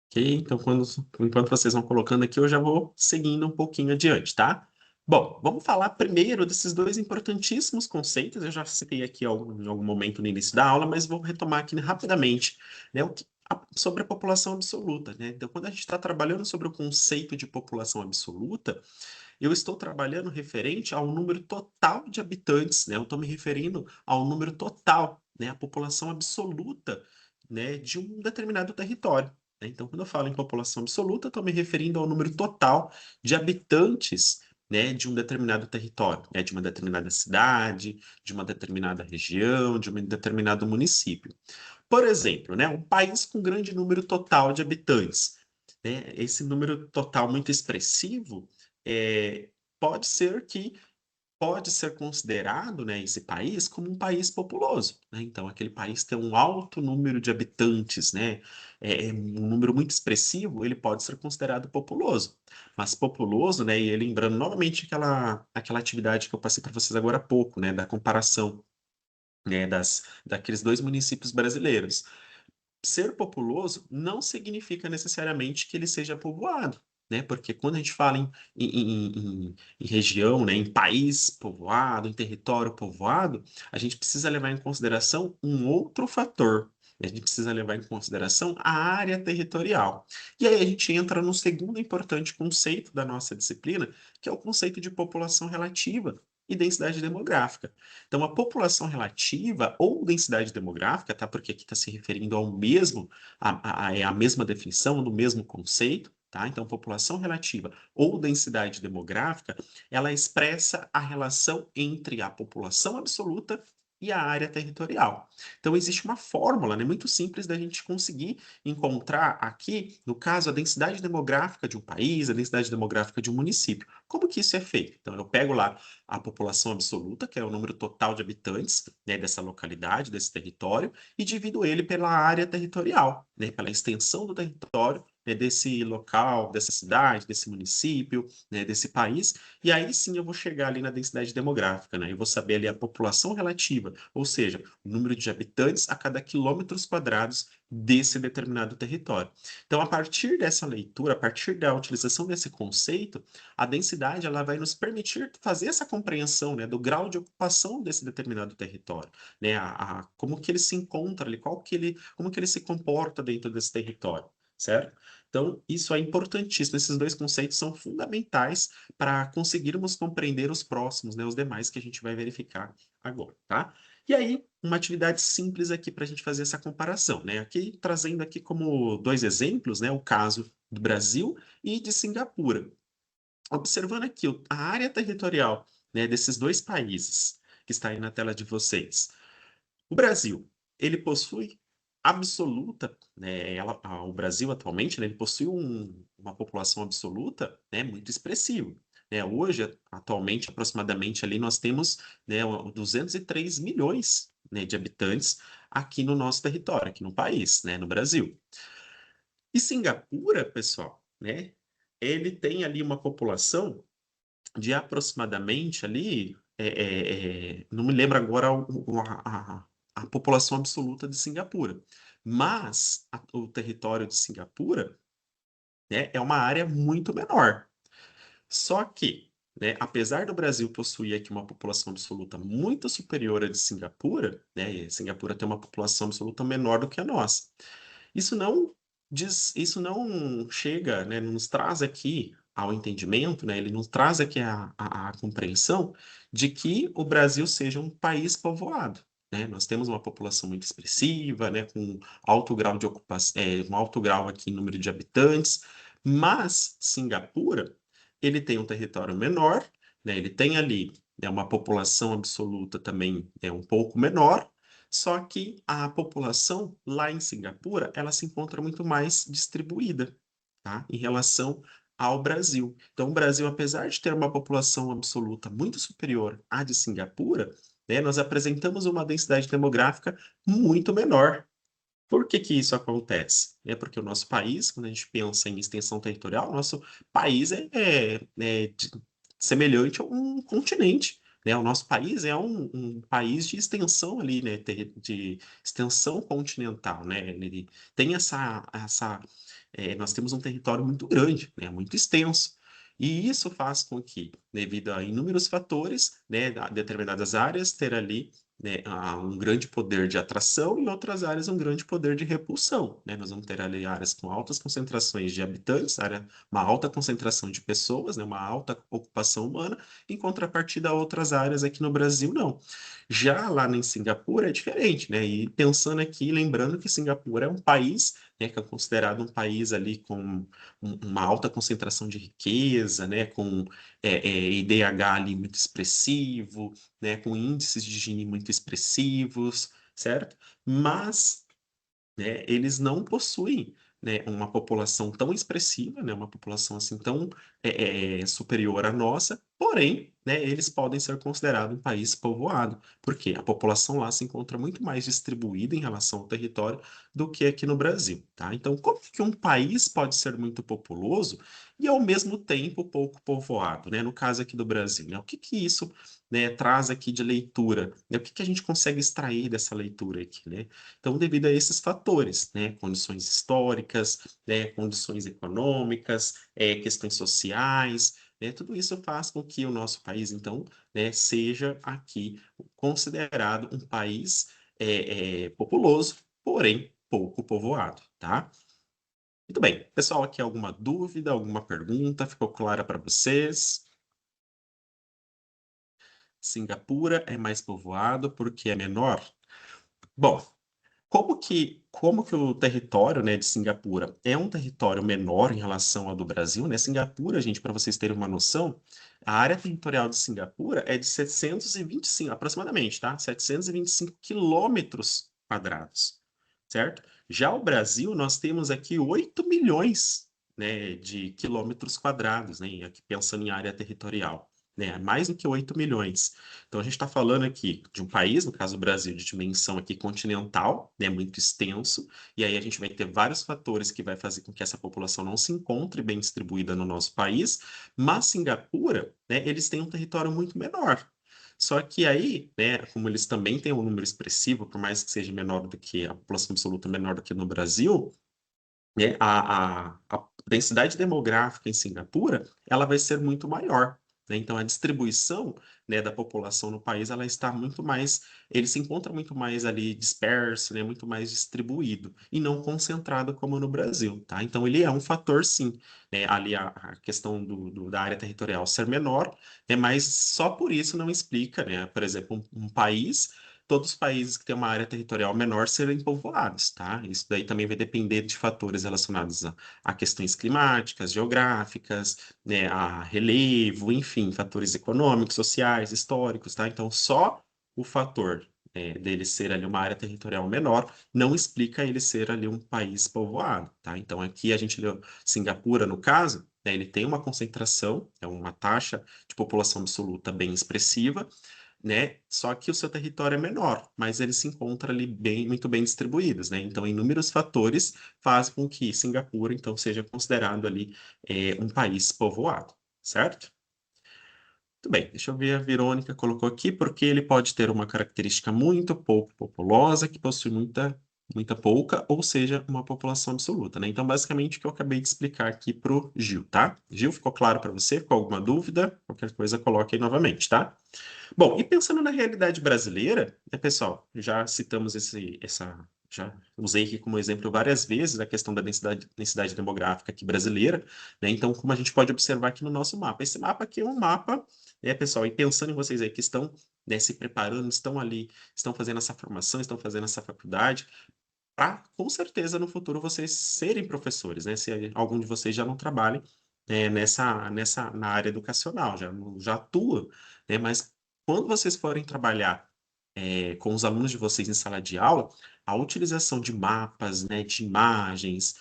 Ok? Então, enquanto vocês vão colocando aqui, eu já vou seguindo um pouquinho adiante, tá? Bom, vamos falar primeiro desses dois importantíssimos conceitos. Eu já citei aqui em algum momento no início da aula, mas vou retomar aqui rapidamente, né, sobre a população absoluta, né? Então, quando a gente está trabalhando sobre o conceito de população absoluta, eu estou trabalhando referente ao número total de habitantes, né? Eu estou me referindo ao número total, né? A população absoluta, né, de um determinado território, né? Então, quando eu falo em população absoluta, eu estou me referindo ao número total de habitantes, né, de um determinado território, né, de uma determinada cidade, de uma determinada região, de um determinado município. Por exemplo, né, um país com grande número total de habitantes, né, esse número total muito expressivo, é, pode ser que pode ser considerado, né, esse país como um país populoso, né? Então, aquele país tem um alto número de habitantes, né? Um número muito expressivo, ele pode ser considerado populoso. Mas populoso, né? E lembrando novamente aquela atividade que eu passei para vocês agora há pouco, né? Da comparação, né? Daqueles dois municípios brasileiros. Ser populoso não significa necessariamente que ele seja povoado, né? Porque quando a gente fala em região, né, em país povoado, em território povoado, a gente precisa levar em consideração um outro fator. A gente precisa levar em consideração a área territorial. E aí a gente entra no segundo importante conceito da nossa disciplina, que é o conceito de população relativa e densidade demográfica. Então, a população relativa ou densidade demográfica, tá? Porque aqui está se referindo ao mesmo, é a mesma definição, do mesmo conceito, tá? Então, população relativa ou densidade demográfica, ela expressa a relação entre a população absoluta e a área territorial. Então, existe uma fórmula, né, muito simples da gente conseguir encontrar aqui, no caso, a densidade demográfica de um país, a densidade demográfica de um município. Como que isso é feito? Então, eu pego lá a população absoluta, que é o número total de habitantes, né, dessa localidade, desse território, e divido ele pela área territorial, né, pela extensão do território, né, desse local, dessa cidade, desse município, né, desse país, e aí sim eu vou chegar ali na densidade demográfica, né, eu vou saber ali a população relativa, ou seja, o número de habitantes a cada quilômetros quadrados desse determinado território. Então, a partir dessa leitura, a partir da utilização desse conceito, a densidade ela vai nos permitir fazer essa compreensão, né, do grau de ocupação desse determinado território, né, como que ele se encontra ali, como que ele se comporta dentro desse território, certo? Então, isso é importantíssimo. Esses dois conceitos são fundamentais para conseguirmos compreender os próximos, né, os demais que a gente vai verificar agora, tá? E aí, uma atividade simples aqui para a gente fazer essa comparação, né? Aqui trazendo aqui como dois exemplos, né? O caso do Brasil e de Singapura. Observando aqui a área territorial, né, desses dois países que está aí na tela de vocês. O Brasil, ele possui absoluta, né, o Brasil atualmente, né, ele possui uma população absoluta, né, muito expressiva. Né? Hoje, atualmente, aproximadamente ali nós temos, né, 203 milhões, né, de habitantes aqui no nosso território, aqui no país, né, no Brasil. E Singapura, pessoal, né, ele tem ali uma população de aproximadamente ali, não me lembro agora a população absoluta de Singapura, mas o território de Singapura, né, é uma área muito menor. Só que, né, apesar do Brasil possuir aqui uma população absoluta muito superior à de Singapura, né, e Singapura tem uma população absoluta menor do que a nossa. Isso não chega, né, nos traz aqui ao entendimento, né, ele nos traz aqui a compreensão de que o Brasil seja um país povoado, né? Nós temos uma população muito expressiva, né, com alto grau de ocupação, um alto grau aqui em número de habitantes, mas Singapura, ele tem um território menor, né, ele tem ali, né, uma população absoluta também um pouco menor, só que a população lá em Singapura, ela se encontra muito mais distribuída, tá? Em relação ao Brasil. Então, o Brasil, apesar de ter uma população absoluta muito superior à de Singapura, né, nós apresentamos uma densidade demográfica muito menor. Por que que isso acontece? É porque o nosso país, quando a gente pensa em extensão territorial, o nosso país semelhante a um continente, né? O nosso país é um país de extensão ali, né? De extensão continental, né? Ele tem nós temos um território muito grande, né? Muito extenso. E isso faz com que, devido a inúmeros fatores, né, determinadas áreas ter ali, né, um grande poder de atração e outras áreas um grande poder de repulsão, né? Nós vamos ter ali áreas com altas concentrações de habitantes, uma alta concentração de pessoas, né, uma alta ocupação humana, em contrapartida a outras áreas aqui no Brasil, não. Já lá em Singapura é diferente, né? E pensando aqui, lembrando que Singapura é um país, né, que é considerado um país ali com uma alta concentração de riqueza, né, com IDH ali muito expressivo, né, com índices de Gini muito expressivos, certo? Mas, né, eles não possuem, né, uma população tão expressiva, né, uma população assim tão superior à nossa, porém, né, eles podem ser considerados um país povoado, porque a população lá se encontra muito mais distribuída em relação ao território do que aqui no Brasil, tá? Então, como que um país pode ser muito populoso e ao mesmo tempo pouco povoado, né? No caso aqui do Brasil, né? O que que isso, né, traz aqui de leitura? Né? O que que a gente consegue extrair dessa leitura aqui, né? Então, devido a esses fatores, né, condições históricas, né, condições econômicas, questões sociais, né, tudo isso faz com que o nosso país, então, né, seja aqui considerado um país populoso, porém pouco povoado, tá? Muito bem. Pessoal, aqui alguma dúvida, alguma pergunta? Ficou clara para vocês? Singapura é mais povoado porque é menor? Bom, como que o território, né, de Singapura é um território menor em relação ao do Brasil, né? Singapura, gente, para vocês terem uma noção, a área territorial de Singapura é de 725, aproximadamente, tá? 725 quilômetros quadrados, certo? Já o Brasil, nós temos aqui 8 milhões, né, de quilômetros quadrados, né? Aqui pensando em área territorial. Né, mais do que 8 milhões. Então, a gente está falando aqui de um país, no caso do Brasil, de dimensão aqui continental, né, muito extenso, e aí a gente vai ter vários fatores que vai fazer com que essa população não se encontre bem distribuída no nosso país, mas Singapura, né, eles têm um território muito menor. Só que aí, né, como eles também têm um número expressivo, por mais que seja menor do que a população absoluta menor do que no Brasil, né, a densidade demográfica em Singapura, ela vai ser muito maior, né? Então, a distribuição, né, da população no país, ela está muito mais, ele se encontra muito mais ali disperso, né, muito mais distribuído, e não concentrado como no Brasil, tá? Então, ele é um fator, sim, né? Ali a questão da área territorial ser menor, né, mas só por isso não explica, né? Por exemplo, um país todos os países que têm uma área territorial menor serem povoados, tá? Isso daí também vai depender de fatores relacionados a questões climáticas, geográficas, né, a relevo, enfim, fatores econômicos, sociais, históricos, tá? Então, só o fator dele ser ali uma área territorial menor não explica ele ser ali um país povoado, tá? Então, aqui a gente leu Singapura, no caso, né, ele tem uma concentração, é uma taxa de população absoluta bem expressiva, né? Só que o seu território é menor, mas ele se encontra ali bem, muito bem distribuídos, né? Então, inúmeros fatores fazem com que Singapura, então, seja considerado ali um país povoado, certo? Muito bem, deixa eu ver, a Verônica colocou aqui, porque ele pode ter uma característica muito pouco populosa, que possui muita pouca, ou seja, uma população absoluta, né? Então, basicamente, o que eu acabei de explicar aqui para o Gil, tá? Gil, ficou claro para você? Ficou alguma dúvida? Qualquer coisa, coloque aí novamente, tá? Bom, e pensando na realidade brasileira, né, pessoal, já citamos já usei aqui como exemplo várias vezes a questão da densidade demográfica aqui brasileira, né? Então, como a gente pode observar aqui no nosso mapa, esse mapa aqui é um mapa, né, pessoal, e pensando em vocês aí que estão, né, se preparando, estão ali, estão fazendo essa formação, estão fazendo essa faculdade, para, com certeza, no futuro vocês serem professores, né? Se algum de vocês já não trabalha na área educacional, já atua, né? Mas quando vocês forem trabalhar com os alunos de vocês em sala de aula, a utilização de mapas, né, de imagens,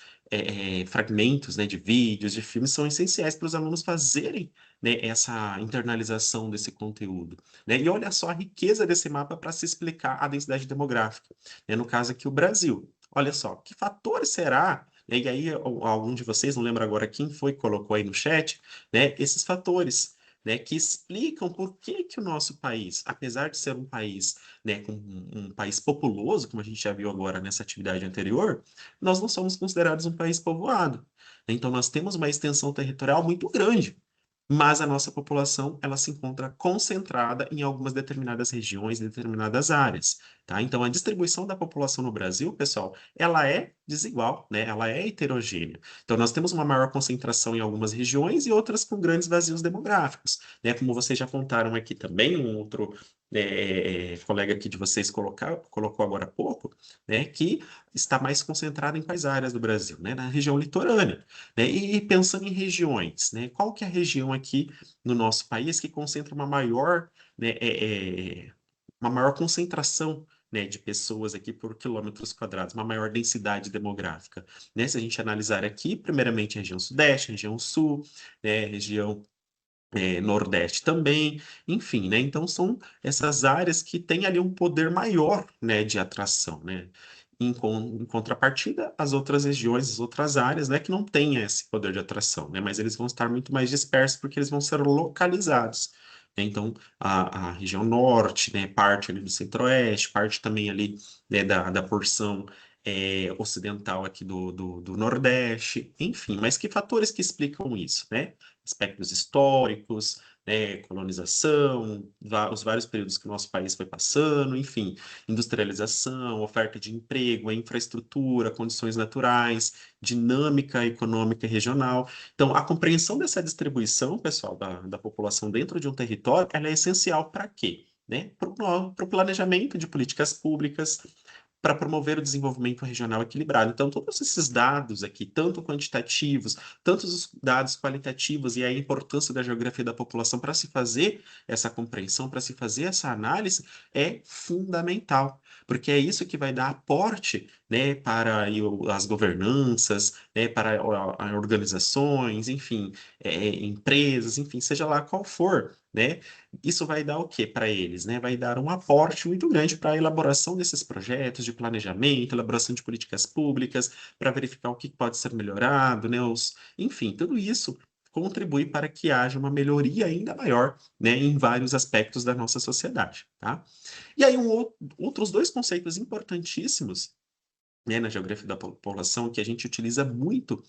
fragmentos, né, de vídeos, de filmes, são essenciais para os alunos fazerem, né, essa internalização desse conteúdo, né? E olha só a riqueza desse mapa para se explicar a densidade demográfica, né? No caso aqui, o Brasil. Olha só, que fator será? E aí, algum de vocês, não lembro agora quem foi que colocou aí no chat, né, esses fatores, né, que explicam por que que o nosso país, apesar de ser um país, né, com um país populoso, como a gente já viu agora nessa atividade anterior, nós não somos considerados um país povoado. Então, nós temos uma extensão territorial muito grande, mas a nossa população ela se encontra concentrada em algumas determinadas regiões, determinadas áreas, tá? Então, a distribuição da população no Brasil, pessoal, ela é desigual, né? Ela é heterogênea. Então, nós temos uma maior concentração em algumas regiões e outras com grandes vazios demográficos, né? Como vocês já apontaram aqui também, um outro colega aqui de vocês colocou agora há pouco, né? Que está mais concentrado em quais áreas do Brasil, né? Na região litorânea, né? E pensando em regiões, né? Qual que é a região aqui no nosso país que concentra né, uma maior concentração, né, de pessoas aqui por quilômetros quadrados, uma maior densidade demográfica, né? Se a gente analisar aqui, primeiramente a região sudeste, região sul, né, região Nordeste também, enfim, né? Então são essas áreas que têm ali um poder maior, né, de atração, né? Em contrapartida, as outras regiões, as outras áreas, né, que não têm esse poder de atração, né? Mas eles vão estar muito mais dispersos porque eles vão ser localizados, né? Então, a região norte, né, parte ali do centro-oeste, parte também ali, né, da porção ocidental aqui do Nordeste, enfim, mas que fatores que explicam isso, né? Aspectos históricos, né, colonização, os vários períodos que o nosso país foi passando, enfim, industrialização, oferta de emprego, a infraestrutura, condições naturais, dinâmica econômica e regional. Então, a compreensão dessa distribuição, pessoal, da população dentro de um território, ela é essencial para quê? Né? Para o planejamento de políticas públicas, para promover o desenvolvimento regional equilibrado. Então, todos esses dados aqui, tanto quantitativos, tanto os dados qualitativos e a importância da geografia da população para se fazer essa compreensão, para se fazer essa análise, é fundamental, porque é isso que vai dar aporte, né, para aí, as governanças, né, para organizações, enfim, empresas, enfim, seja lá qual for, né? Isso vai dar o quê para eles, né? Vai dar um aporte muito grande para a elaboração desses projetos de planejamento, elaboração de políticas públicas, para verificar o que pode ser melhorado, né? Enfim, tudo isso contribui para que haja uma melhoria ainda maior, né, em vários aspectos da nossa sociedade, tá? E aí, outros dois conceitos importantíssimos, né, na geografia da população que a gente utiliza muito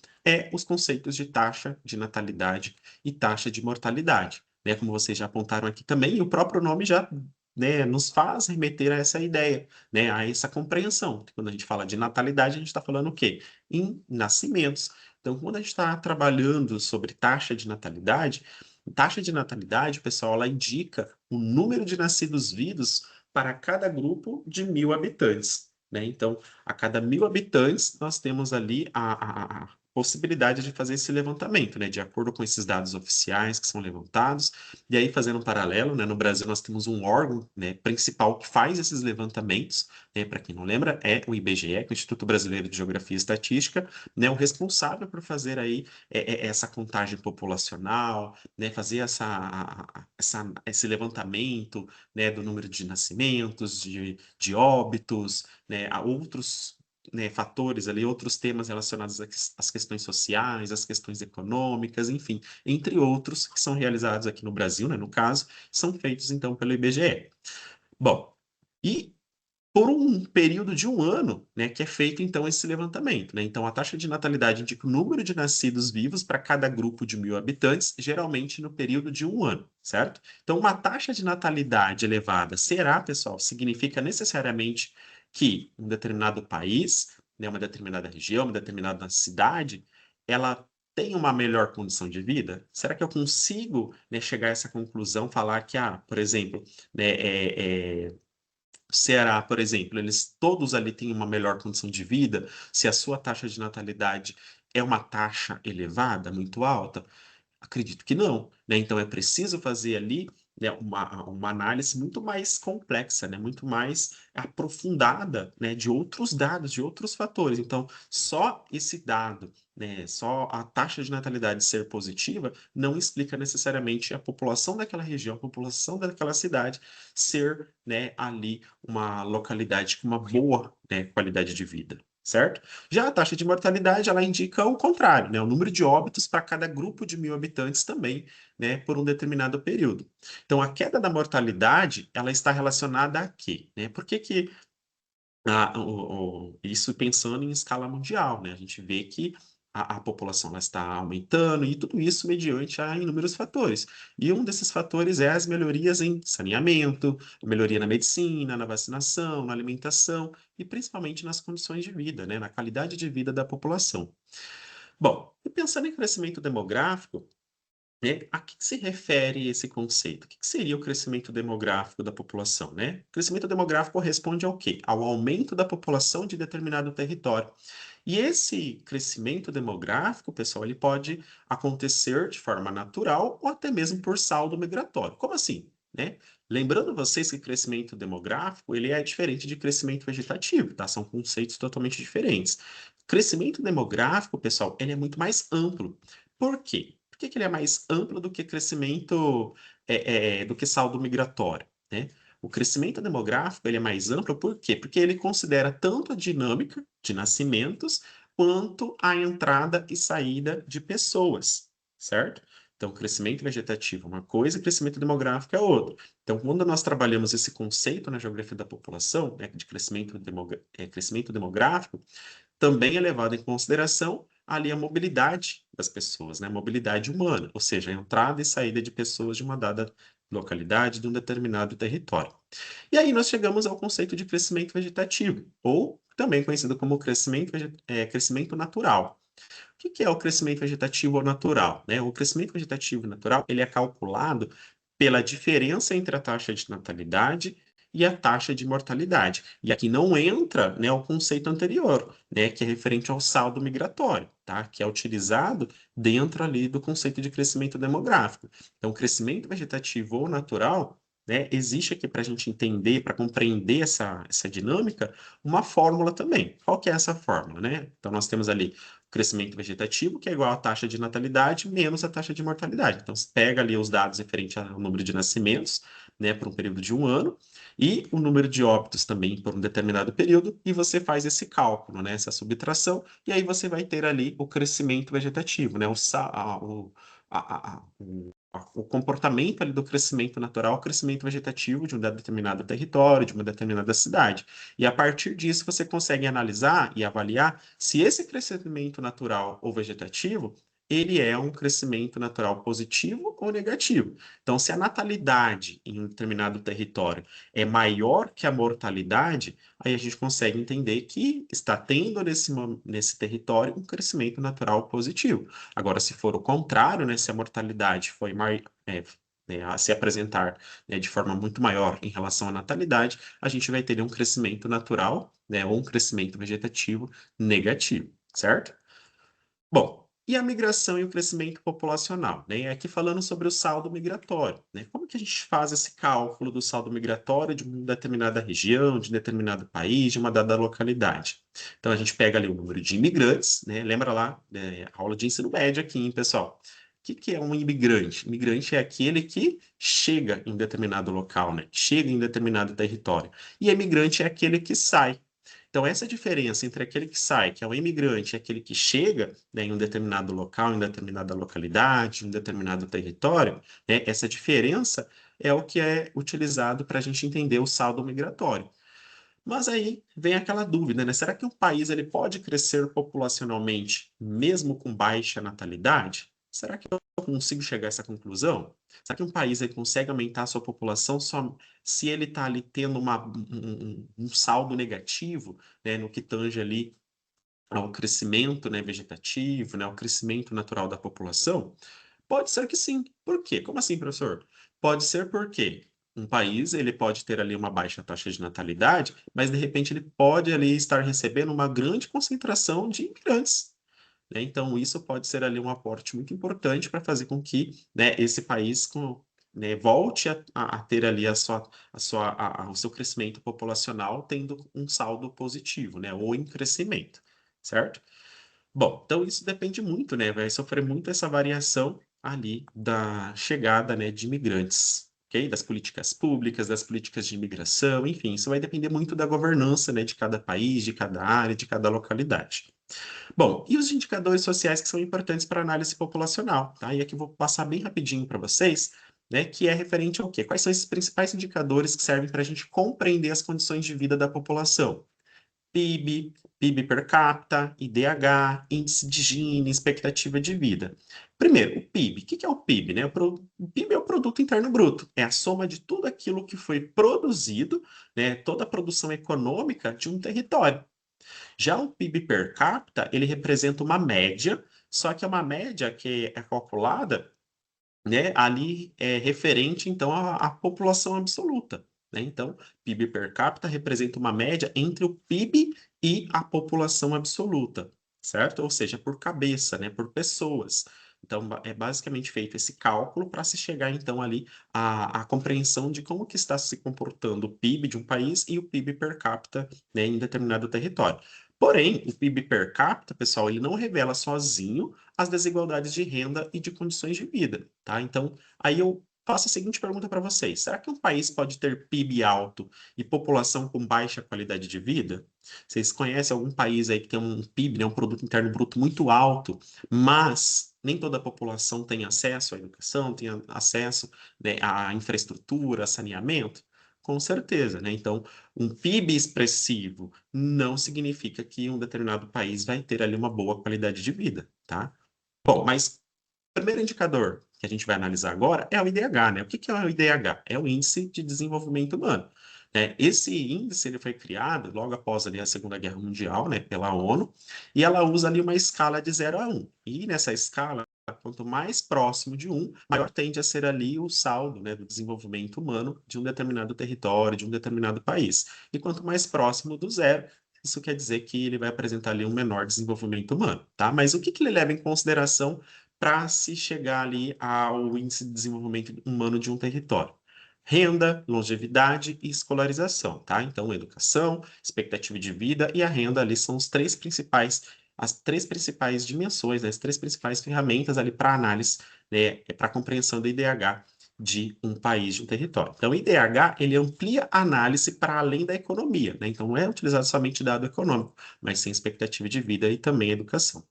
os conceitos de taxa de natalidade e taxa de mortalidade, né? Como vocês já apontaram aqui também, e o próprio nome já, né, nos faz remeter a essa ideia, né, a essa compreensão. Quando a gente fala de natalidade, a gente está falando o quê? Em nascimentos. Então, quando a gente está trabalhando sobre taxa de natalidade, pessoal, ela indica o número de nascidos vivos para cada grupo de 1.000 habitantes, né? Então, a cada 1.000 habitantes, nós temos ali a possibilidade de fazer esse levantamento, né? De acordo com esses dados oficiais que são levantados. E aí, fazendo um paralelo, né? No Brasil, nós temos um órgão, né, principal que faz esses levantamentos, né? Para quem não lembra, é o IBGE, que é o Instituto Brasileiro de Geografia e Estatística, né? O responsável por fazer aí essa contagem populacional, né? Fazer esse levantamento, né? Do número de nascimentos, de óbitos, né? A outros, né, fatores ali, outros temas relacionados às questões sociais, às questões econômicas, enfim, entre outros que são realizados aqui no Brasil, né, no caso, são feitos então pelo IBGE. Bom, e por um período de um ano, né, que é feito então esse levantamento, né? Então a taxa de natalidade indica o número de nascidos vivos para cada grupo de 1.000 habitantes, geralmente no período de um ano, certo? Então uma taxa de natalidade elevada será, pessoal, significa necessariamente que um determinado país, né, uma determinada região, uma determinada cidade, ela tem uma melhor condição de vida? Será que eu consigo, né, chegar a essa conclusão, falar que, por exemplo, né, Ceará, por exemplo, eles todos ali têm uma melhor condição de vida, se a sua taxa de natalidade é uma taxa elevada, muito alta? Acredito que não, né? Então é preciso fazer ali, né, uma análise muito mais complexa, né, muito mais aprofundada, né, de outros dados, de outros fatores. Então, só esse dado, né, só a taxa de natalidade ser positiva não explica necessariamente a população daquela região, a população daquela cidade ser, né, ali uma localidade com uma boa, né, qualidade de vida. Certo? Já a taxa de mortalidade, ela indica o contrário, né? O número de óbitos para cada grupo de 1.000 habitantes também, né? Por um determinado período. Então, a queda da mortalidade, ela está relacionada a quê, né? Por que que isso pensando em escala mundial, né? A gente vê que a população ela está aumentando e tudo isso mediante a inúmeros fatores. E um desses fatores é as melhorias em saneamento, melhoria na medicina, na vacinação, na alimentação e principalmente nas condições de vida, né? Na qualidade de vida da população. Bom, e pensando em crescimento demográfico, né, a que se refere esse conceito? O que seria o crescimento demográfico da população, né? O crescimento demográfico corresponde ao quê? Ao aumento da população de determinado território. E esse crescimento demográfico, pessoal, ele pode acontecer de forma natural ou até mesmo por saldo migratório. Como assim, né? Lembrando vocês que crescimento demográfico, ele é diferente de crescimento vegetativo, tá? São conceitos totalmente diferentes. Crescimento demográfico, pessoal, ele é muito mais amplo. Por quê? Por que que ele é mais amplo do que crescimento, do que saldo migratório, né? O crescimento demográfico ele é mais amplo, por quê? Porque ele considera tanto a dinâmica de nascimentos quanto a entrada e saída de pessoas, certo? Então, crescimento vegetativo é uma coisa, crescimento demográfico é outra. Então, quando nós trabalhamos esse conceito na geografia da população, né, de crescimento demográfico, também é levado em consideração ali a mobilidade das pessoas, né? A mobilidade humana, ou seja, a entrada e saída de pessoas de uma dada localidade, de um determinado território. E aí nós chegamos ao conceito de crescimento vegetativo, ou também conhecido como crescimento natural. O que é o crescimento vegetativo ou natural, né? O crescimento vegetativo natural, ele é calculado pela diferença entre a taxa de natalidade e a taxa de mortalidade. E aqui não entra, né, o conceito anterior, né, que é referente ao saldo migratório, tá? Que é utilizado dentro ali do conceito de crescimento demográfico. Então, crescimento vegetativo ou natural, né, existe aqui para a gente entender, para compreender essa dinâmica, uma fórmula também. Qual que é essa fórmula, né? Então, nós temos ali crescimento vegetativo, que é igual à taxa de natalidade menos a taxa de mortalidade. Então, você pega ali os dados referentes ao número de nascimentos, né, por um período de um ano, e o número de óbitos também por um determinado período, e você faz esse cálculo, né, essa subtração, e aí você vai ter ali o crescimento vegetativo, né, o comportamento ali do crescimento natural, o crescimento vegetativo de um determinado território, de uma determinada cidade. E a partir disso você consegue analisar e avaliar se esse crescimento natural ou vegetativo, ele é um crescimento natural positivo ou negativo. Então, se a natalidade em um determinado território é maior que a mortalidade, aí a gente consegue entender que está tendo nesse território um crescimento natural positivo. Agora, se for o contrário, né, se a mortalidade né, a se apresentar, né, de forma muito maior em relação à natalidade, a gente vai ter um crescimento natural, né, ou um crescimento vegetativo negativo, certo? Bom, e a migração e o crescimento populacional, né? Aqui falando sobre o saldo migratório, né? Como que a gente faz esse cálculo do saldo migratório de uma determinada região, de um determinado país, de uma dada localidade? Então, a gente pega ali o número de imigrantes, né? Lembra lá, aula de ensino médio aqui, hein, pessoal? O que que é um imigrante? Imigrante é aquele que chega em determinado local, né? Chega em determinado território. E imigrante é aquele que sai. Então, essa diferença entre aquele que sai, que é o imigrante, e aquele que chega, né, em um determinado local, em determinada localidade, em um determinado território, né, essa diferença é o que é utilizado para a gente entender o saldo migratório. Mas aí vem aquela dúvida, né? Será que um país ele pode crescer populacionalmente mesmo com baixa natalidade? Será que eu consigo chegar a essa conclusão? Será que um país ele consegue aumentar a sua população só se ele está ali tendo um saldo negativo, né, no que tange ali ao crescimento, né, vegetativo, né, ao crescimento natural da população? Pode ser que sim. Por quê? Como assim, professor? Pode ser porque um país ele pode ter ali uma baixa taxa de natalidade, mas de repente ele pode ali estar recebendo uma grande concentração de imigrantes, né? Então isso pode ser ali um aporte muito importante para fazer com que, né, esse país né, volte a ter ali o seu crescimento populacional tendo um saldo positivo, né, ou em crescimento, certo? Bom, então isso depende muito, né? Vai sofrer muito essa variação ali da chegada, né, de imigrantes, ok? Das políticas públicas, das políticas de imigração, enfim, isso vai depender muito da governança, né, de cada país, de cada área, de cada localidade. Bom, e os indicadores sociais que são importantes para análise populacional, tá? E aqui eu vou passar bem rapidinho para vocês, né, que é referente ao quê? Quais são esses principais indicadores que servem para a gente compreender as condições de vida da população? PIB, PIB per capita, IDH, índice de Gini, expectativa de vida. Primeiro, o PIB. O que é o PIB, né? O PIB é o produto interno bruto, é a soma de tudo aquilo que foi produzido, né? Toda a produção econômica de um território. Já o PIB per capita, ele representa uma média, só que é uma média que é calculada, né, ali é referente, então, à população absoluta, né? Então, PIB per capita representa uma média entre o PIB e a população absoluta, certo? Ou seja, por cabeça, né, por pessoas. Então, é basicamente feito esse cálculo para se chegar, então, ali à compreensão de como que está se comportando o PIB de um país e o PIB per capita, né, em determinado território. Porém, o PIB per capita, pessoal, ele não revela sozinho as desigualdades de renda e de condições de vida, tá? Então, aí eu faço a seguinte pergunta para vocês: será que um país pode ter PIB alto e população com baixa qualidade de vida? Vocês conhecem algum país aí que tem um PIB, né, um produto interno bruto muito alto, mas nem toda a população tem acesso à educação, tem acesso, né, à infraestrutura, a saneamento? Com certeza, né? Então, um PIB expressivo não significa que um determinado país vai ter ali uma boa qualidade de vida, tá? Bom, mas o primeiro indicador que a gente vai analisar agora é o IDH, né? O que que é o IDH? É o Índice de Desenvolvimento Humano, né? Esse índice ele foi criado logo após ali a Segunda Guerra Mundial, né, pela ONU, e ela usa ali uma escala de 0 a 1. E nessa escala, quanto mais próximo de 1, maior tende a ser ali o saldo, né, do desenvolvimento humano de um determinado território, de um determinado país. E quanto mais próximo do zero, isso quer dizer que ele vai apresentar ali um menor desenvolvimento humano, tá? Mas o que que ele leva em consideração para se chegar ali ao índice de desenvolvimento humano de um território? Renda, longevidade e escolarização, tá? Então, educação, expectativa de vida e a renda ali são as três principais dimensões, né, as três principais ferramentas ali para análise, né, para compreensão do IDH de um país, de um território. Então, o IDH, ele amplia a análise para além da economia, né? Então, não é utilizado somente dado econômico, mas sim expectativa de vida e também educação.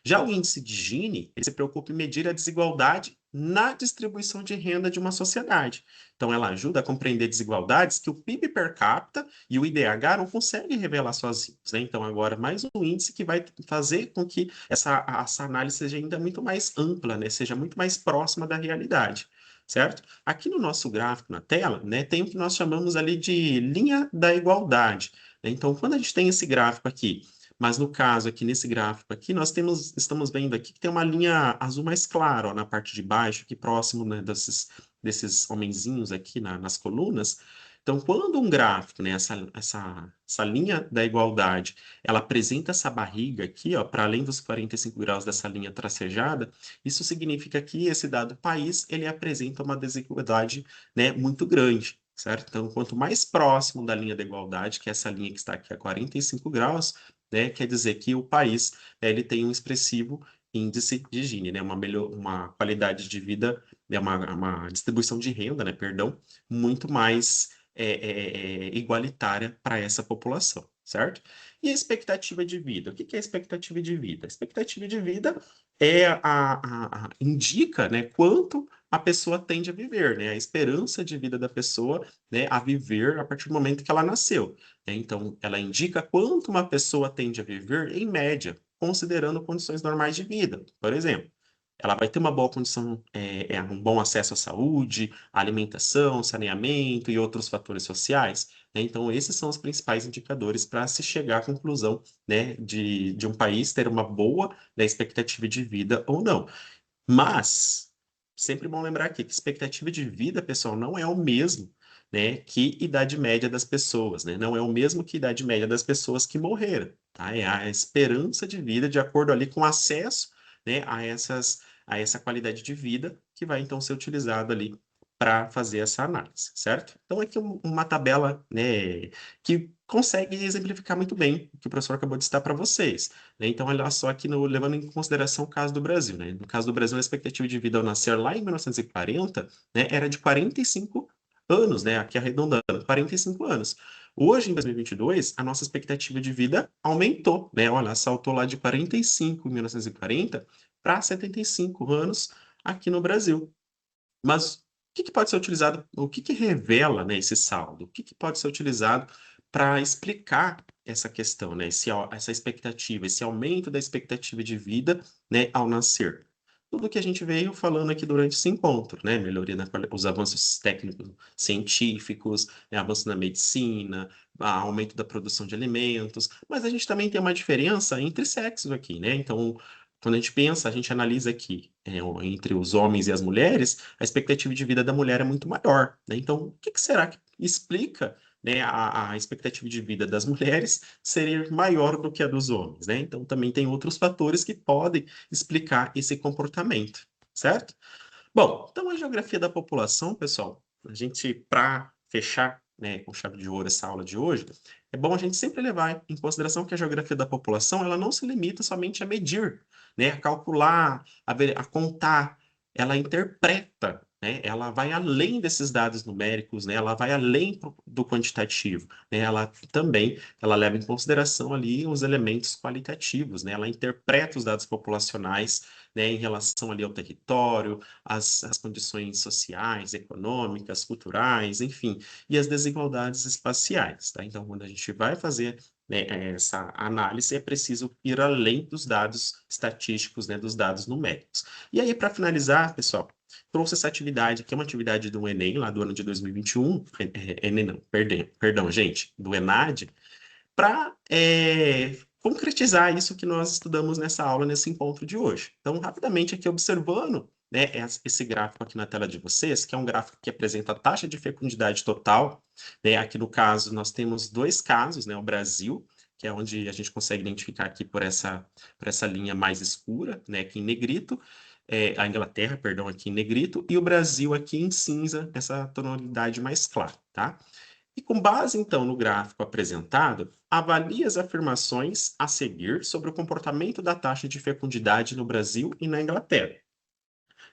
Já o índice de Gini, ele se preocupa em medir a desigualdade na distribuição de renda de uma sociedade. Então, ela ajuda a compreender desigualdades que o PIB per capita e o IDH não conseguem revelar sozinhos, né? Então, agora, mais um índice que vai fazer com que essa análise seja ainda muito mais ampla, né? Seja muito mais próxima da realidade, certo? Aqui no nosso gráfico na tela, né, tem o que nós chamamos ali de linha da igualdade, né? Então, quando a gente tem esse gráfico aqui, mas no caso aqui, nesse gráfico aqui, estamos vendo aqui que tem uma linha azul mais clara, ó, na parte de baixo, aqui próximo, né, desses homenzinhos aqui nas colunas. Então, quando um gráfico, né, essa linha da igualdade, ela apresenta essa barriga aqui, ó, para além dos 45 graus dessa linha tracejada, isso significa que esse dado país, ele apresenta uma desigualdade, né, muito grande, certo? Então, quanto mais próximo da linha da igualdade, que é essa linha que está aqui a 45 graus, né, quer dizer que o país, né, ele tem um expressivo índice de Gini, né, uma qualidade de vida, né, uma distribuição de renda, né, perdão, muito mais igualitária para essa população, certo? E a expectativa de vida? O que que é a expectativa de vida? A expectativa de vida indica, né, quanto a pessoa tende a viver, né? A esperança de vida da pessoa, né, a viver a partir do momento que ela nasceu, né? Então, ela indica quanto uma pessoa tende a viver em média, considerando condições normais de vida. Por exemplo, ela vai ter uma boa condição, um bom acesso à saúde, à alimentação, saneamento e outros fatores sociais, né? Então, esses são os principais indicadores para se chegar à conclusão, né, de um país ter uma boa, né, expectativa de vida ou não. Mas, sempre bom lembrar aqui que expectativa de vida, pessoal, não é o mesmo, né, que idade média das pessoas, né? Não é o mesmo que idade média das pessoas que morreram, tá? É a esperança de vida de acordo ali com acesso, né, a essa qualidade de vida que vai então ser utilizado ali para fazer essa análise, certo? Então aqui uma tabela, né, que consegue exemplificar muito bem o que o professor acabou de citar para vocês, né? Então, olha só aqui levando em consideração o caso do Brasil, né? No caso do Brasil, a expectativa de vida ao nascer lá em 1940, né, era de 45 anos, né? Aqui arredondando, 45 anos. Hoje, em 2022, a nossa expectativa de vida aumentou, né? Olha, saltou lá de 45 em 1940 para 75 anos aqui no Brasil. Mas o que que pode ser utilizado, o que que revela, né, esse saldo? O que que pode ser utilizado para explicar essa questão, né, essa expectativa, esse aumento da expectativa de vida, né, ao nascer? Tudo que a gente veio falando aqui durante esse encontro, né, melhoria os avanços técnicos científicos, né, avanço na medicina, aumento da produção de alimentos, mas a gente também tem uma diferença entre sexos aqui, né? Então, quando a gente pensa, a gente analisa aqui entre os homens e as mulheres, a expectativa de vida da mulher é muito maior, né? Então, o que que será que explica, né, a expectativa de vida das mulheres ser maior do que a dos homens, né? Então, também tem outros fatores que podem explicar esse comportamento, certo? Bom, então a geografia da população, pessoal, a gente, para fechar, né, com chave de ouro essa aula de hoje, é bom a gente sempre levar em consideração que a geografia da população, ela não se limita somente a medir, né, a calcular, a contar, ela interpreta, né, ela vai além desses dados numéricos, né, ela vai além do quantitativo, né, ela leva em consideração ali os elementos qualitativos, né, ela interpreta os dados populacionais, né, em relação ali ao território, as condições sociais, econômicas, culturais, enfim, e as desigualdades espaciais, tá? Então, quando a gente vai fazer, né, essa análise, é preciso ir além dos dados estatísticos, né, dos dados numéricos. E aí, para finalizar, pessoal, trouxe essa atividade, que é uma atividade do Enem, lá do ano de 2021, Enem não, perdão, gente, do ENAD, para concretizar isso que nós estudamos nessa aula, nesse encontro de hoje. Então, rapidamente aqui observando, né, esse gráfico aqui na tela de vocês, que é um gráfico que apresenta a taxa de fecundidade total, né? Aqui no caso nós temos dois casos, né, o Brasil, que é onde a gente consegue identificar aqui por essa linha mais escura, né, aqui em negrito, a Inglaterra, perdão, aqui em negrito, e o Brasil aqui em cinza, essa tonalidade mais clara, tá? E com base, então, no gráfico apresentado, avalie as afirmações a seguir sobre o comportamento da taxa de fecundidade no Brasil e na Inglaterra.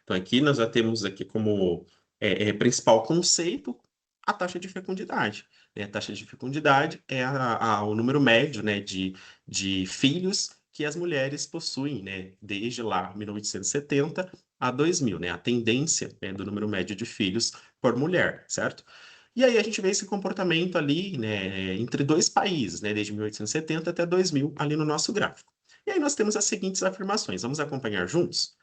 Então, aqui nós já temos aqui como principal conceito a taxa de fecundidade, né? A taxa de fecundidade é o número médio, né, de filhos que as mulheres possuem, né, desde lá 1870 a 2000, né? A tendência, né, do número médio de filhos por mulher, certo? E aí a gente vê esse comportamento ali, né, entre dois países, né, desde 1870 até 2000, ali no nosso gráfico. E aí nós temos as seguintes afirmações. Vamos acompanhar juntos?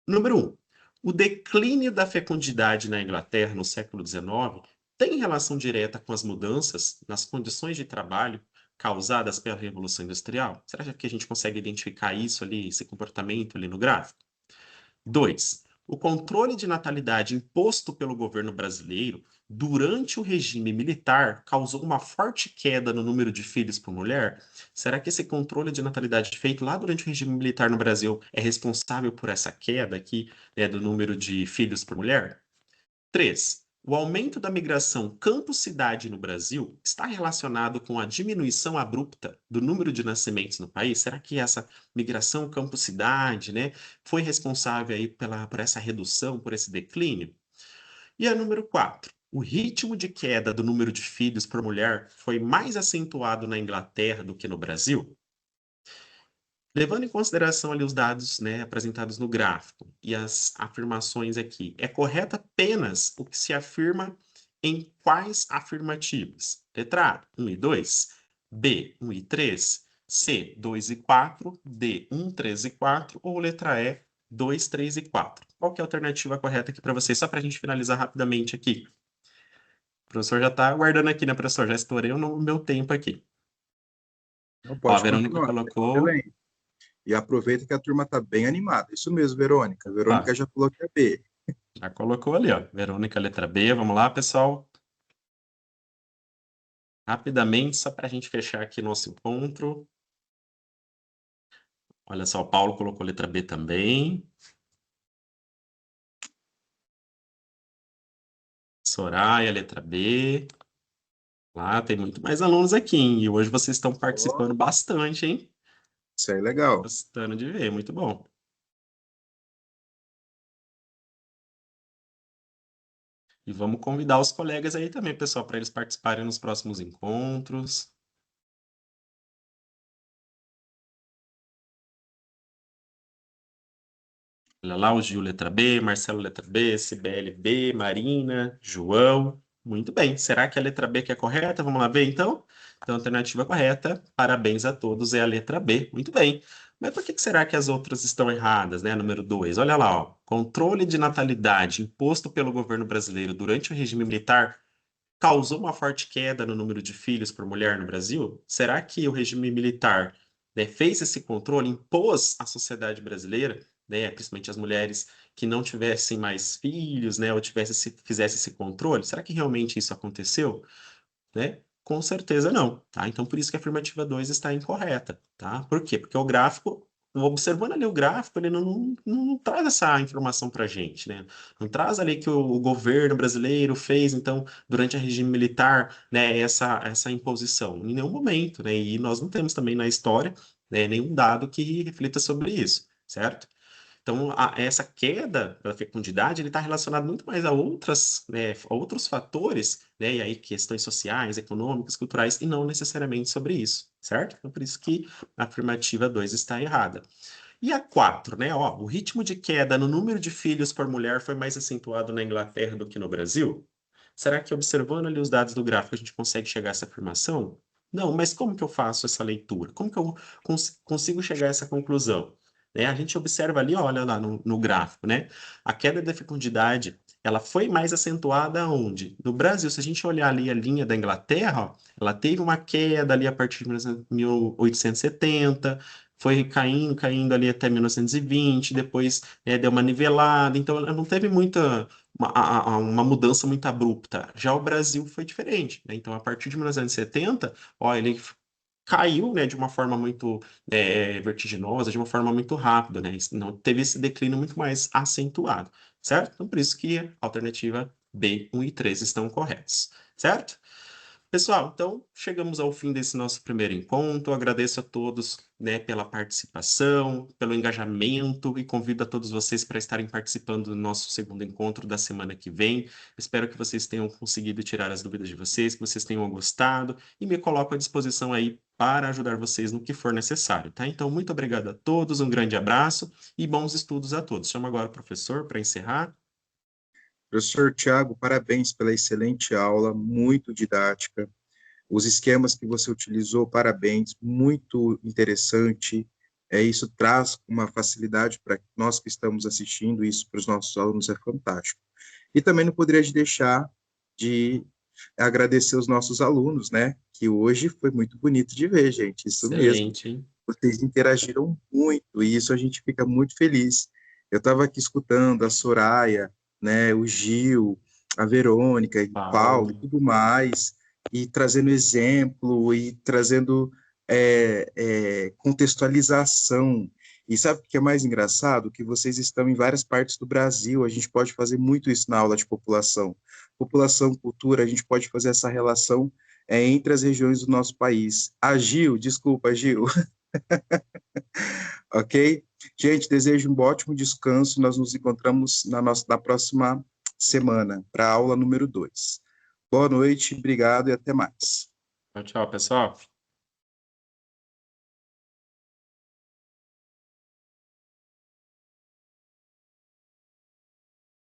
Número 1. O declínio da fecundidade na Inglaterra no século XIX tem relação direta com as mudanças nas condições de trabalho causadas pela Revolução Industrial? Será que a gente consegue identificar isso ali, esse comportamento ali no gráfico? 2. O controle de natalidade imposto pelo governo brasileiro durante o regime militar causou uma forte queda no número de filhos por mulher? Será que esse controle de natalidade feito lá durante o regime militar no Brasil é responsável por essa queda aqui, né, do número de filhos por mulher? 3. O aumento da migração campo-cidade no Brasil está relacionado com a diminuição abrupta do número de nascimentos no país? Será que essa migração campo-cidade, né, foi responsável aí por essa redução, por esse declínio? E a número 4. O ritmo de queda do número de filhos por mulher foi mais acentuado na Inglaterra do que no Brasil? Levando em consideração ali os dados, né, apresentados no gráfico e as afirmações aqui, é correto apenas o que se afirma em quais afirmativas? Letra A, 1 e 2, B, 1 e 3, C, 2 e 4, D, 1, 3 e 4, ou letra E, 2, 3 e 4. Qual que é a alternativa correta aqui para vocês? Só para a gente finalizar rapidamente aqui. O professor já está aguardando aqui, né, professor? Já estourei o meu tempo aqui. Não Ó, a pode Verônica continuar. colocou... Excelente. E aproveita que a turma está bem animada. Isso mesmo, Verônica. A Verônica Tá. já falou que é B. Já colocou ali, ó. Verônica, letra B. Vamos lá, pessoal. Rapidamente, só para a gente fechar aqui nosso encontro. Olha só, o Paulo colocou letra B também. Soraya, letra B. Lá, tem muito mais alunos aqui, hein? E hoje vocês estão Oh, participando bastante, hein? isso aí é legal. Gostando de ver, muito bom. E vamos convidar os colegas aí também, pessoal, para eles participarem nos próximos encontros. Olha lá, o Gil, letra B, Marcelo, letra B, Cibele, B, Marina, João. Muito bem. Será que a letra B que é correta? Vamos lá ver, então? Então, a alternativa correta, parabéns a todos, é a letra B. Muito bem. Mas por que será que as outras estão erradas, né? Número 2. Olha lá, ó. Controle de natalidade imposto pelo governo brasileiro durante o regime militar causou uma forte queda no número de filhos por mulher no Brasil? Será que o regime militar, né, fez esse controle, impôs à sociedade brasileira, né, principalmente as mulheres, que não tivessem mais filhos, né, ou fizesse esse controle? Será que realmente isso aconteceu? Né? Com certeza não, tá? Então, por isso que a afirmativa 2 está incorreta, tá? Por quê? Porque o gráfico, observando ali o gráfico, ele não traz essa informação para a gente, né? Não traz ali que o governo brasileiro fez, então, durante o regime militar, né, essa imposição. Em nenhum momento, né? E nós não temos também na história, né, nenhum dado que reflita sobre isso, certo? Então, essa queda da fecundidade, ele está relacionado muito mais a outras, né, a outros fatores, né, e aí questões sociais, econômicas, culturais, e não necessariamente sobre isso, certo? Então, por isso que a afirmativa 2 está errada. E a 4, né, ó, o ritmo de queda no número de filhos por mulher foi mais acentuado na Inglaterra do que no Brasil? Será que observando ali os dados do gráfico a gente consegue chegar a essa afirmação? Não, mas como que eu faço essa leitura? Como que eu consigo chegar a essa conclusão? Né? A gente observa ali, olha lá no gráfico, né? A queda da fecundidade, ela foi mais acentuada onde? No Brasil, se a gente olhar ali a linha da Inglaterra, ó, ela teve uma queda ali a partir de 1870, foi caindo, caindo ali até 1920, depois deu uma nivelada, então ela não teve uma mudança muito abrupta. Já o Brasil foi diferente, né? Então, a partir de 1970, ó, ele caiu, né, de uma forma muito vertiginosa, de uma forma muito rápida, né? Não teve esse declínio muito mais acentuado, certo? Então, por isso que a alternativa B, 1 e 3 estão corretas, certo? Pessoal, então chegamos ao fim desse nosso primeiro encontro. Agradeço a todos, né, pela participação, pelo engajamento e convido a todos vocês para estarem participando do nosso segundo encontro da semana que vem. Espero que vocês tenham conseguido tirar as dúvidas de vocês, que vocês tenham gostado e me coloco à disposição aí para ajudar vocês no que for necessário, tá? Então, muito obrigado a todos, um grande abraço e bons estudos a todos. Chamo agora o professor para encerrar. Professor Tiago, parabéns pela excelente aula, muito didática. Os esquemas que você utilizou, parabéns, muito interessante. Isso traz uma facilidade para nós que estamos assistindo, isso para os nossos alunos é fantástico. E também não poderia deixar de agradecer os nossos alunos, né? Que hoje foi muito bonito de ver, gente, isso mesmo. Excelente, hein? Vocês interagiram muito e isso a gente fica muito feliz Eu estava aqui escutando a Soraya, né, o Gil, a Verônica, e o Paulo e Paulo. tudo mais, e trazendo exemplo e trazendo contextualização. E sabe o que é mais engraçado? Que vocês estão em várias partes do Brasil, a gente pode fazer muito isso na aula de população. População, cultura, a gente pode fazer essa relação entre as regiões do nosso país. A Gil, desculpa, Gil, ok? Gente, desejo um ótimo descanso. Nós nos encontramos na próxima semana para a aula número 2. Boa noite, obrigado e até mais. Tchau, tchau, pessoal.